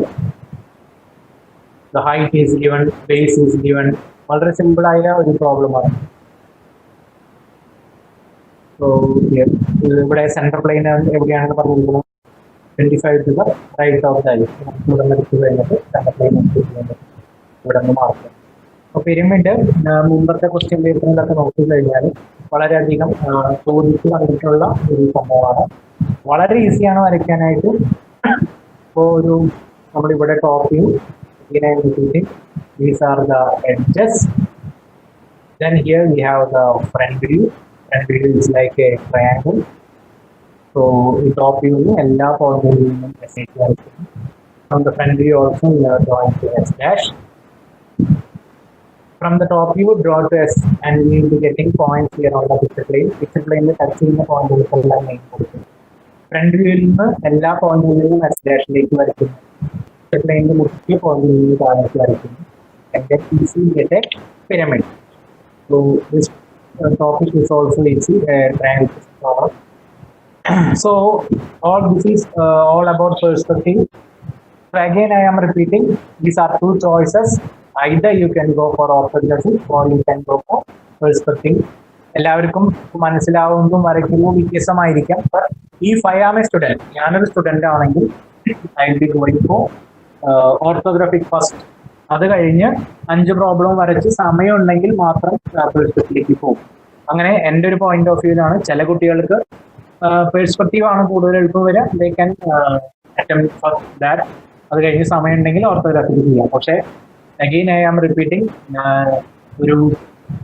the height is given, base is given. വളരെ സിമ്പിൾ ആയ ഒരു പ്രോബ്ലമാണ്. സോ ഇവിടെ സെൻട്രൽ പ്ലെയിൻ എവിടെയാണെന്ന് പറഞ്ഞിരിക്കുന്നത് 25 to the right of the eye. ഇവിടെ നിന്ന് എടുത്തു കഴിഞ്ഞിട്ട് സെൻട്രൽ പ്ലെയിൻ ഇവിടെ നിന്ന് മാർക്ക്. അപ്പോൾ പിരമിഡ് മുമ്പത്തെ ക്വസ്റ്റ്യൻ പേപ്പറിലൊക്കെ നോക്കി കഴിഞ്ഞാൽ വളരെയധികം ചോദിച്ച് കണ്ടിട്ടുള്ള ഒരു സംഭവമാണ്. വളരെ ഈസിയാണ് വരയ്ക്കാനായിട്ട്. ഇപ്പോൾ ഒരു നമ്മളിവിടെ ടോപ്പ് വ്യൂ ഇങ്ങനെ എടുത്തിട്ട് these are the edges. Then here we have the front view. Front view is like a triangle. So the top view ella points from the front view also we are drawing to S dash. From the top view draw to S and we will be getting points here on the picture plane. Picture plane touch ചെയ്യുന്ന പോയിന്റുകൾക്കെല്ലാം നെയിം കൊടുക്കും. ഫ്രണ്ട് വ്യൂവിൽ നിന്ന് എല്ലാ പോയിന്റുകളിൽ നിന്നും S ഡാഷിലേക്ക് വരയ്ക്കുന്നു. പിക്ചർ പ്ലെയിനിന്റെ മുഖ്യ പോയിന്റിൽ നിന്ന് താഴേക്ക് വരയ്ക്കുന്നു. And get easy get a pyramid. So this topic is also easy, triangle problem. So all this is all about perspective. So again I am repeating, these are two choices. Either you can go for orthography or you can go for perspective. എല്ലാവർക്കും മനസ്സിലാവുന്നതും വരയ്ക്കുന്നതും വ്യത്യസ്തമായിരിക്കാം. If I am a student, ഞാനൊരു സ്റ്റുഡൻ്റ് ആണെങ്കിൽ I will be going for orthographic first. അത് കഴിഞ്ഞ് 5 പ്രോബ്ലം വരച്ച് സമയം ഉണ്ടെങ്കിൽ മാത്രം പെർസ്പെക്റ്റീവിലേക്ക് പോകും. അങ്ങനെ എൻ്റെ ഒരു പോയിന്റ് ഓഫ് വ്യൂവിലാണ്. ചില കുട്ടികൾക്ക് പെർസ്പെക്റ്റീവ് ആണ് കൂടുതൽ എളുപ്പം വരിക. They can attempt first that. അത് കഴിഞ്ഞ് സമയം ഉണ്ടെങ്കിൽ ഓർത്തോഗ്രാഫിക്ക് ചെയ്യാം. പക്ഷേ അഗെയിൻ ഐ ആം റിപ്പീറ്റിംഗ്, ഒരു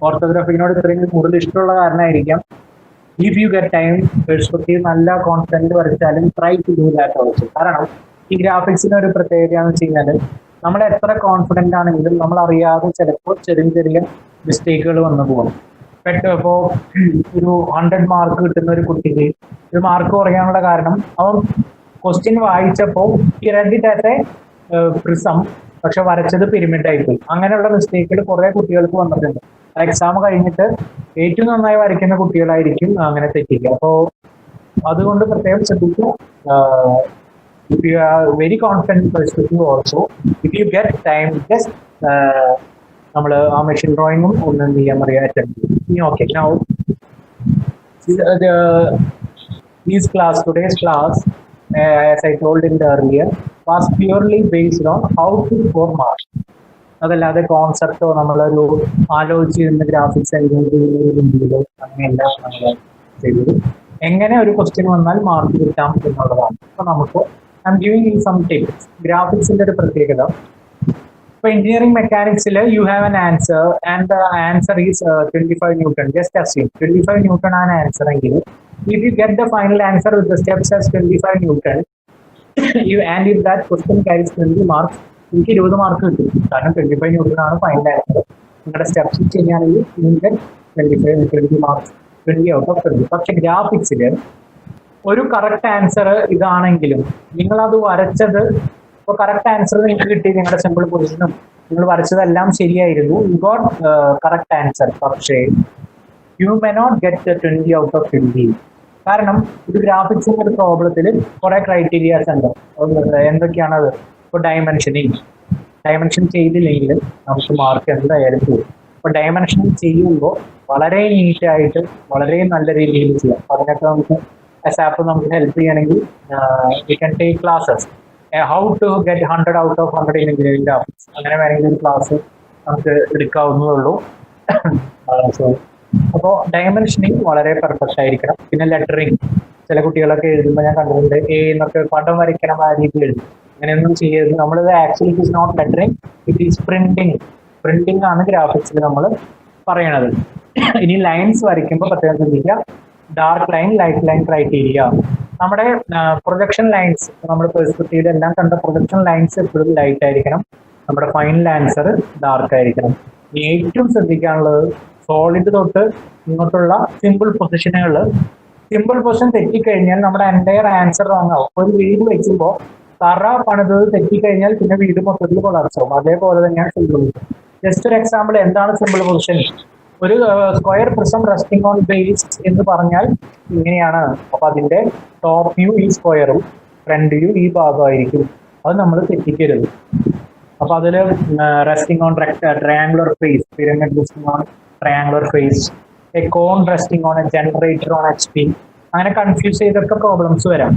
ഓർത്തോഗ്രാഫിക്കിനോട് ഇത്രയും കൂടുതൽ ഇഷ്ടമുള്ള കാരണമായിരിക്കാം. If you get time perspective നല്ല കോൺഫിഡൻറ്റ് വരച്ചാലും try to do that also. കാരണം ഈ ഗ്രാഫിക്സിന് ഒരു പ്രത്യേകതയാണെന്ന് വെച്ച് കഴിഞ്ഞാൽ നമ്മൾ എത്ര കോൺഫിഡൻ്റ് ആണെങ്കിലും നമ്മൾ അറിയാതെ ചിലപ്പോൾ ചെറിയ ചെറിയ മിസ്റ്റേക്കുകൾ വന്നു പോകും. ഇപ്പോൾ ഒരു 100 മാർക്ക് കിട്ടുന്ന ഒരു കുട്ടിക്ക് ഒരു മാർക്ക് കുറയാനുള്ള കാരണം അവൻ ക്വസ്റ്റ്യൻ വായിച്ചപ്പോൾ ക്രെഡിറ്റ് ആസ് എ പ്രിസം, പക്ഷെ വരച്ചത് പിരമിഡ് ആയിപ്പോയി. അങ്ങനെയുള്ള മിസ്റ്റേക്കുകൾ കുറേ കുട്ടികൾക്ക് വന്നിട്ടുണ്ട്. എക്സാം കഴിഞ്ഞിട്ട് ഏറ്റവും നന്നായി വരയ്ക്കുന്ന കുട്ടികളായിരിക്കും അങ്ങനെ തെറ്റിക്കുക. അപ്പോൾ അതുകൊണ്ട് പ്രത്യേകം ശ്രദ്ധിക്കുക. If you are very confident perspective also, if you get time, just നമ്മൾ ആ മെഷീൻ ഡ്രോയിങ്ങും ഒന്ന് എന്ത് ചെയ്യാൻ പറയുക അറ്റൻഡ് ചെയ്യും. ഇനി okay, now today's class, as I told in the earlier, was purely based on how to score marks. അതല്ലാതെ കോൺസെപ്റ്റോ നമ്മളൊരു ആലോചിച്ചിരുന്ന ഗ്രാഫിക്സ് രീതിയിലോ അങ്ങനെയല്ല നമ്മൾ ചെയ്തത്. എങ്ങനെ ഒരു ക്വസ്റ്റ്യൻ വന്നാൽ മാർക്ക് കിട്ടാം എന്നുള്ളതാണ്. അപ്പൊ നമുക്ക് I am giving you some tips. ഗ്രാഫിക്സിന്റെ ഒരു പ്രത്യേകത, ഇപ്പൊ എഞ്ചിനീയറിംഗ് മെക്കാനിക്സിൽ you have an answer and the answer is 25 newton. Just assume 25 newton ആണ് ആൻസർ എങ്കിൽ, if you get the final answer with the steps as 25 Newton, and if that question carries 20 marks, എനിക്ക് 20 മാർക്ക് കിട്ടും. കാരണം 25 ന്യൂട്ടൺ ആണ് ഫൈനൽ ആൻസർ. നിങ്ങളുടെ സ്റ്റെപ്സ് ചെയ്യുകയാണെങ്കിൽ നിങ്ങൾക്ക് 20 മാർക്സ് 20 ഔട്ട് ഓഫ് 20. പക്ഷെ ഗ്രാഫിക്സിൽ ഒരു കറക്റ്റ് ആൻസർ ഇതാണെങ്കിലും നിങ്ങൾ അത് വരച്ചത്, ഇപ്പോൾ കറക്റ്റ് ആൻസർ നിങ്ങൾക്ക് കിട്ടി, നിങ്ങളുടെ സിമ്പിൾ പൊസിഷനും നിങ്ങൾ വരച്ചതെല്ലാം ശരിയായിരുന്നു, യു ഗോട്ട് കറക്റ്റ് ആൻസർ. പക്ഷേ you may not get 20 out of 20. കാരണം ഇത് ഗ്രാഫിക്സിന്റെ ഒരു പ്രോബ്ലത്തിൽ കുറെ ക്രൈറ്റീരിയാസ് ഉണ്ട്. എന്തൊക്കെയാണത്? ഇപ്പോൾ ഡയമെൻഷൻ ചെയ്തില്ലെങ്കിൽ നമുക്ക് മാർക്ക് എന്തായാലും പോകും. അപ്പോൾ ഡയമെൻഷൻ ചെയ്യുമ്പോൾ വളരെ നീറ്റായിട്ട് വളരെ നല്ല രീതിയിൽ ചെയ്യാം. അതിനൊക്കെ നമുക്ക് ASAP നമുക്ക് ഹെൽപ്പ് ചെയ്യണമെങ്കിൽ we can take classes. How to get 100 out of 100 in engineering graphics, അങ്ങനെ വേണമെങ്കിൽ ഒരു ക്ലാസ് നമുക്ക് എടുക്കാവുന്നതുള്ളൂ. സോ അപ്പോൾ ഡയമെൻഷനിങ് വളരെ പെർഫെക്റ്റ് ആയിരിക്കണം. പിന്നെ ലെറ്ററിങ്, ചില കുട്ടികളൊക്കെ എഴുതുമ്പോൾ ഞാൻ കണ്ടിട്ടുണ്ട് എ എന്നൊക്കെ പടം വരയ്ക്കണം ആ രീതിയിൽ എഴുതും. അങ്ങനെയൊന്നും ചെയ്യരുത്. നമ്മളിത് actually it is not lettering, it is printing ആണ് ഗ്രാഫിക്സിൽ നമ്മൾ പറയണത്. ഇനി ലൈൻസ് വരയ്ക്കുമ്പോൾ പ്രത്യേകം ശ്രദ്ധിക്കുക, dark line, light line criteria. നമ്മുടെ പ്രൊജക്ഷൻ ലൈൻസ്, നമ്മുടെ പെർസ്പെക്റ്റീവ് എല്ലാം കണ്ട പ്രൊജക്ഷൻ ലൈൻസ് എപ്പോഴും ലൈറ്റ് ആയിരിക്കണം. നമ്മുടെ ഫൈനൽ ആൻസർ ഡാർക്ക് ആയിരിക്കണം. ഇനി ഏറ്റവും ശ്രദ്ധിക്കാനുള്ളത്, സോളിഡ് തൊട്ട് ഇങ്ങോട്ടുള്ള സിമ്പിൾ പൊസിഷൻ തെറ്റിക്കഴിഞ്ഞാൽ നമ്മുടെ എൻ്റയർ ആൻസർ റോങ് ആവും. ഒരു വീട് വെക്കുമ്പോൾ തറ പണിതത് തെറ്റിക്കഴിഞ്ഞാൽ പിന്നെ വീട് മൊത്തത്തിൽ കൊളർച്ചാവും. അതേപോലെ തന്നെയാണ് സിമ്പിൾ പൊസിഷൻ. ജസ്റ്റ് ഒരു എക്സാമ്പിൾ, എന്താണ് സിമ്പിൾ പൊസിഷൻ? ഒരു square prism resting on base എന്ന് പറഞ്ഞാൽ ഇങ്ങനെയാണ്. അപ്പൊ അതിന്റെ ടോപ്പ് വ്യൂ ഈ സ്ക്വയറും ഫ്രണ്ട് വ്യൂ ഈ ഭാഗമായിരിക്കും. അത് നമ്മൾ തെറ്റിക്കരുത്. അപ്പൊ അതിൽ resting on triangular face, pyramid resting on triangular face, a cone resting on a generator on HP, അങ്ങനെ കൺഫ്യൂസ് ചെയ്തൊക്കെ പ്രോബ്ലംസ് വരാം.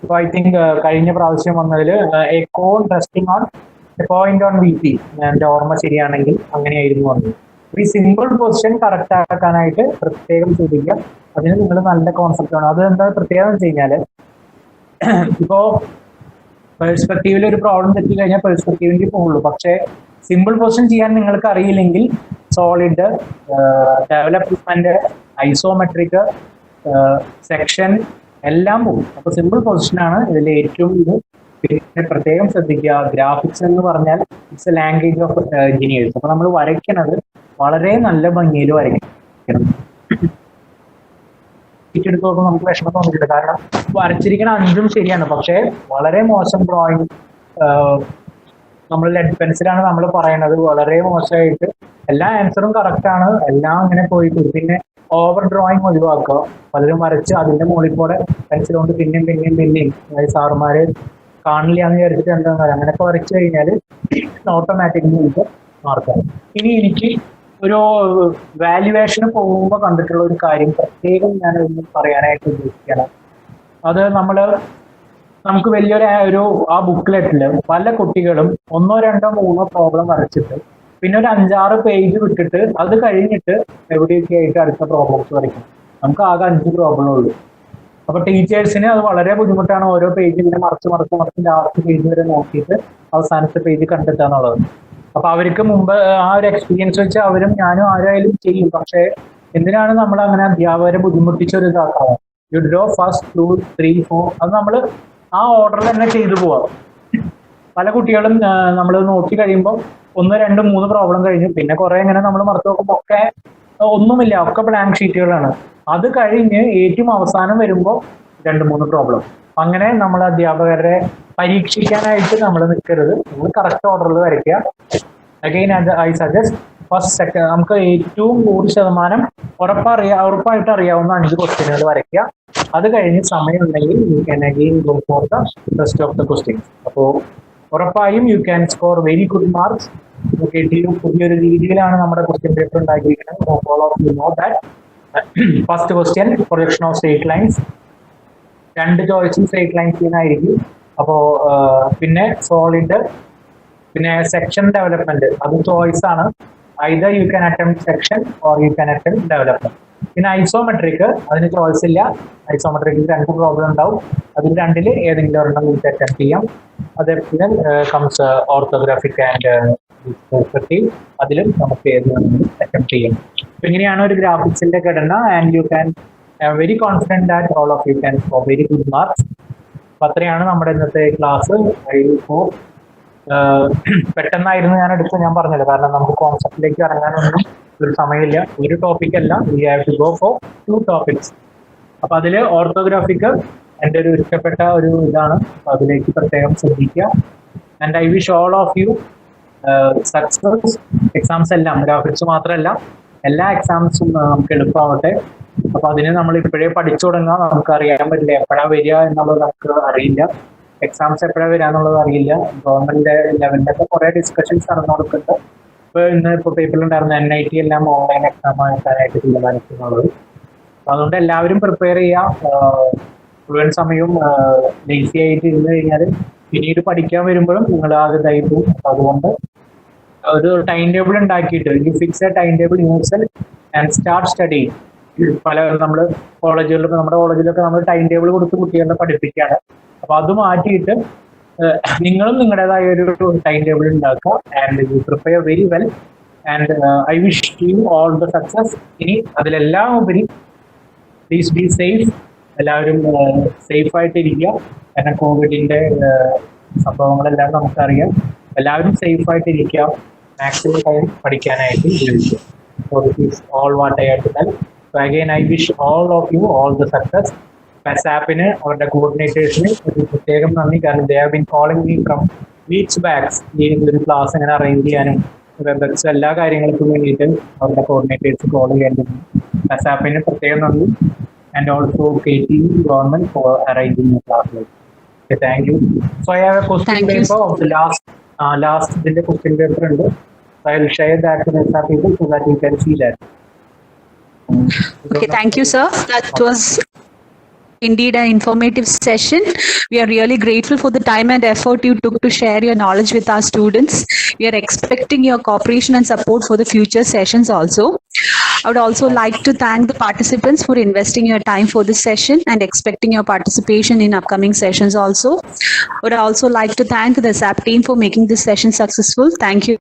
അപ്പോൾ ഐ തിങ്ക് കഴിഞ്ഞ പ്രാവശ്യം വന്നതിൽ a cone resting on a point on VP, എൻ്റെ ഓർമ്മ ശരിയാണെങ്കിൽ അങ്ങനെയായിരുന്നു വന്നത്. ഈ സിമ്പിൾ പൊസിഷൻ കറക്റ്റ് ആക്കാനായിട്ട് പ്രത്യേകം ശ്രദ്ധിക്കുക. അതിന് നിങ്ങൾ നല്ല കോൺസെപ്റ്റ് ആണ്. അത് എന്താ പ്രത്യേകം വെച്ച് കഴിഞ്ഞാൽ, ഇപ്പോൾ പെർസ്പെക്റ്റീവിൽ ഒരു പ്രോബ്ലം തെറ്റി കഴിഞ്ഞാൽ പെർസ്പെക്റ്റീവിലേക്ക് പോകുള്ളൂ. പക്ഷേ സിമ്പിൾ പൊസിഷൻ ചെയ്യാൻ നിങ്ങൾക്ക് അറിയില്ലെങ്കിൽ സോളിഡ്, ഡെവലപ്മെന്റ്, ഐസോമെട്രിക്, സെക്ഷൻ എല്ലാം പോകും. അപ്പോൾ സിമ്പിൾ പൊസിഷനാണ് ഇതിൽ ഏറ്റവും ഇത്. പിന്നെ പ്രത്യേകം ശ്രദ്ധിക്കുക, ഗ്രാഫിക്സ് എന്ന് പറഞ്ഞാൽ it's A language of engineers. അപ്പോൾ നമ്മൾ വരയ്ക്കണത് വളരെ നല്ല ഭംഗിയിൽ വരയ്ക്കണം. എടുത്ത് നോക്കുമ്പോൾ നമുക്ക് വിഷമം തോന്നിയിട്ടുണ്ട്. കാരണം വരച്ചിരിക്കുന്ന 5ഉം ശരിയാണ്, പക്ഷേ വളരെ മോശം ഡ്രോയിങ്. നമ്മൾ ലെഡ് പെൻസിലാണ് നമ്മൾ പറയണത്, വളരെ മോശമായിട്ട് എല്ലാ ആൻസറും കറക്റ്റ് ആണ്, എല്ലാം അങ്ങനെ പോയിട്ട്. പിന്നെ ഓവർ ഡ്രോയിങ് ഒഴിവാക്കുക. പലരും വരച്ച് അതിന്റെ മുകളിൽ കൂടെ പെൻസിൽ കൊണ്ട് പിന്നെയും അതായത് സാറുമാര് കാണില്ല എന്ന് വിചാരിച്ചിട്ട് എന്താ പറയുക, അങ്ങനെയൊക്കെ വരച്ചു കഴിഞ്ഞാൽ ഓട്ടോമാറ്റിക്കലി നമുക്ക് മാർക്കാവും. ഇനി എനിക്ക് ഒരു വാല്യുവേഷന് പോകുമ്പോൾ കണ്ടിട്ടുള്ള ഒരു കാര്യം പ്രത്യേകം ഞാൻ ഒന്ന് പറയാനായിട്ട് ഉദ്ദേശിക്കുകയാണ്. അത് നമുക്ക് വലിയൊരു ആ ബുക്ക്ലെറ്റിൽ പല കുട്ടികളും 1, 2, 3 പ്രോബ്ലം വരച്ചിട്ട് പിന്നെ ഒരു 5-6 പേജ് വിട്ടിട്ട് അത് കഴിഞ്ഞിട്ട് എവിടെയൊക്കെ ആയിട്ട് അടുത്ത പ്രോബ്ലംസ് വരയ്ക്കണം. നമുക്ക് ആകെ 5 പ്രോബ്ലം ഉള്ളൂ. അപ്പൊ ടീച്ചേഴ്സിന് അത് വളരെ ബുദ്ധിമുട്ടാണ്. ഓരോ പേജ് ഇങ്ങനെ മറിച്ച് ലാസ്റ്റ് പേജ് വരെ നോക്കിയിട്ട് അവസാനത്തെ പേജ് കണ്ടെത്തുക എന്നുള്ളത്. അപ്പൊ അവർക്ക് മുമ്പ് ആ ഒരു എക്സ്പീരിയൻസ് വെച്ച് ഞാനും ആരായാലും ചെയ്യും. പക്ഷെ എന്തിനാണ് നമ്മൾ അങ്ങനെ അധ്യാപകരെ ബുദ്ധിമുട്ടിച്ച ഒരു ഇതാക്കാവുക? യു ഡ്രോ 1, 2, 3, 4 അത് നമ്മൾ ആ ഓർഡറിൽ തന്നെ ചെയ്തു പോവാം. പല കുട്ടികളും നമ്മൾ നോക്കി കഴിയുമ്പോൾ 1, 2, 3 പ്രോബ്ലം കഴിഞ്ഞു. പിന്നെ കുറെ ഇങ്ങനെ നമ്മൾ മറച്ചു നോക്കുമ്പോൾ ഒക്കെ ഒന്നുമില്ല, ഒക്കെ ബ്ലാങ്ക് ഷീറ്റുകളാണ്. അത് കഴിഞ്ഞ് ഏറ്റവും അവസാനം വരുമ്പോൾ 2, 3 പ്രോബ്ലം. അങ്ങനെ നമ്മൾ അധ്യാപകരെ പരീക്ഷിക്കാനായിട്ട് നമ്മൾ നിൽക്കരുത്. നമ്മൾ കറക്റ്റ് ഓർഡറിൽ വരയ്ക്കുക. Again I suggest first second നമുക്ക് ഏറ്റവും 100% ഉറപ്പായിട്ട് അറിയാവുന്ന 5 ക്വസ്റ്റ്യനുകൾ വരയ്ക്കുക. അത് കഴിഞ്ഞ് സമയം ഉണ്ടെങ്കിൽ you can again go for the rest of the questions. അപ്പോൾ ഉറപ്പായും you can score very good marks. പുതിയൊരു രീതിയിലാണ് നമ്മുടെ ക്വസ്റ്റ്യൻ പേപ്പർ ഉണ്ടാക്കിയിരിക്കുന്നത്. All of you know that first question projection of straight lines, 2 ചോയ്സും സ്ട്രേറ്റ് ലൈൻസ് ആയിരിക്കും. അപ്പോ പിന്നെ സോളിഡ്, പിന്നെ സെക്ഷൻ ഡെവലപ്മെന്റ് അത് ചോയ്സ് ആണ്. Either you can attempt section or you can attempt development. പിന്നെ ഐസോമെട്രിക്, അതിന് ചോയ്സ് ഇല്ല. ഐസോമെട്രിക്കിൽ 2 പ്രോബ്ലം ഉണ്ടാവും. അതിൽ 2 ഏതെങ്കിലും ഒരെണ്ണം നിങ്ങൾക്ക് അറ്റംപ്റ്റ് ചെയ്യാം. അതേപോലെ കംസ് ഓർത്തോഗ്രാഫിക് ആൻഡ് പെർസ്പെക്റ്റീവ്, അതിലും നമുക്ക് ഏതെങ്കിലും അറ്റംപ്റ്റ് ചെയ്യാം. അപ്പൊ ഇങ്ങനെയാണ് ഒരു ഗ്രാഫിക്സിന്റെ ഘടന. And you can very confident that all of U can score very good marks. അപ്പൊ അത്രയാണ് നമ്മുടെ ഇന്നത്തെ ക്ലാസ്. പെട്ടെന്നായിരുന്നു ഞാൻ പറഞ്ഞത്, കാരണം നമുക്ക് കോൺസെപ്റ്റിലേക്ക് ഇറങ്ങാനൊന്നും ഒരു സമയമില്ല. ഒരു ടോപ്പിക് അല്ല, we have to go for 2 topics. അപ്പൊ അതില് ഓർത്തോഗ്രാഫിക് എൻ്റെ ഒരു ഇഷ്ടപ്പെട്ട ഒരു ഇതാണ്. അപ്പൊ അതിലേക്ക് പ്രത്യേകം ശ്രദ്ധിക്കുക. And I wish all of U success. Exams എല്ലാം, ഗ്രാഫിക്സ് മാത്രമല്ല എല്ലാ എക്സാംസും നമുക്ക് എളുപ്പമാവട്ടെ. അപ്പൊ അതിന് നമ്മൾ ഇപ്പോഴേ പഠിച്ചു തുടങ്ങാം. നമുക്ക് അറിയാൻ പറ്റില്ല എപ്പോഴാ വരിക എന്നുള്ളത് നമുക്ക് അറിയില്ല. എക്സാംസ് എപ്പോഴാണ് വരിക എന്നുള്ളത് അറിയില്ല. ഗവൺമെന്റ് ലെവലിലൊക്കെ കുറെ ഡിസ്കഷൻസ് നടന്നു കൊടുക്കുന്നുണ്ട്. ഇപ്പൊ പേപ്പറിലുണ്ടായിരുന്ന NIT എല്ലാം ഓൺലൈൻ എക്സാം ആക്കാനായിട്ട് തീരുമാനിക്കുന്നുള്ളത്. അപ്പൊ അതുകൊണ്ട് എല്ലാവരും പ്രിപ്പയർ ചെയ്യാം. മുഴുവൻ സമയവും ലേസി ആയിട്ട് ഇരുന്ന് കഴിഞ്ഞാൽ പിന്നീട് പഠിക്കാൻ വരുമ്പോഴും നിങ്ങൾ ആകെ ഇതായി പോകും. അതുകൊണ്ട് ഒരു ടൈം ടേബിൾ ഉണ്ടാക്കിയിട്ട് you fix a time table usual and start study. പല നമ്മുടെ കോളേജിലൊക്കെ നമ്മൾ ടൈം ടേബിൾ കൊടുത്ത് കുട്ടികളെ പഠിപ്പിക്കുകയാണ്. അപ്പൊ അത് മാറ്റിയിട്ട് നിങ്ങളും നിങ്ങളുടേതായ ഒരു ടൈം ടേബിൾ ഉണ്ടാക്കുക. And you prepare very well. And I wish you all the success. ഇനി അതിലെല്ലാം ഉപരി പ്ലീസ് ബി സേഫ്. എല്ലാവരും സേഫ് ആയിട്ടിരിക്കുക. കാരണം കോവിഡിന്റെ സംഭവങ്ങളെല്ലാം നമുക്കറിയാം. എല്ലാവരും സേഫ് ആയിട്ടിരിക്കുക. മാക്സിമം ടൈം പഠിക്കാനായിട്ട് ഉപയോഗിക്കുക. So this is all what I have to tell. So again, I wish all of you all the success. PASAP-ന് അവരുടെ കോർഡിനേറ്റേഴ്സിന് ഒരു പ്രത്യേകം നന്ദി. കാരണം they have been calling me from weeks back. ഈ ഒരു ക്ലാസ് ഇങ്ങനെ അറേഞ്ച് ചെയ്യാനും വെബക്സ് എല്ലാ കാര്യങ്ങൾക്കും വേണ്ടിയിട്ട് അവരുടെ കോർഡിനേറ്റേഴ്സ് കോൾ ചെയ്യേണ്ടത്. PASAP-ന് പ്രത്യേകം നന്ദി. And also KT government for arranging the class. Okay, thank you. So I have a question paper of the last ഇതിന്റെ question paper ഉണ്ട്. So I will share that to the people so that you can see that. Okay, thank you, sir. That was indeed an informative session. We are really grateful for the time and effort you took to share your knowledge with our students. We are expecting your cooperation and support for the future sessions also. I would also like to thank the participants for investing your time for this session and expecting your participation in upcoming sessions also. I would also like to thank the SAP team for making this session successful. Thank you.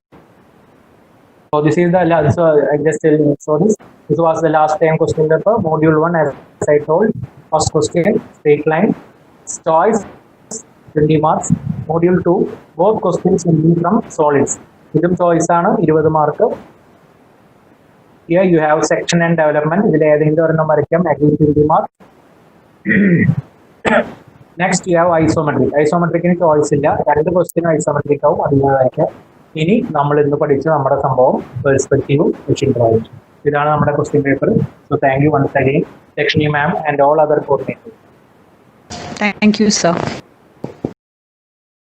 So this is the last, so I just tell you, so this was the last time question paper, module 1 as I told. First question, straight line, choice, 20 marks. Module 2, both questions will be from solids. Idum choice ആണ് 20 mark. Here you have section and development. ഇതിൽ ഏതെങ്കിലും ഒരെണ്ണം വരയ്ക്കാം, again 20 marks. Next you have isometric. Isometricന് ചോയ്സ് ഇല്ല, 2 ക്വസ്റ്റ്യൻ ഐസോമെട്രിക് ആവും, അതിൽ വരയ്ക്കാം. ഇനി നമ്മൾ ഇന്ന് പഠിച്ച നമ്മുടെ സംഭവം പെർസ്പെക്റ്റീവും മെഷീൻ ഡ്രോയിങ്. ഇതാണ് നമ്മുടെ question paper. So thank you once again Lakshmi ma'am and all other coordinators. Thank you, sir.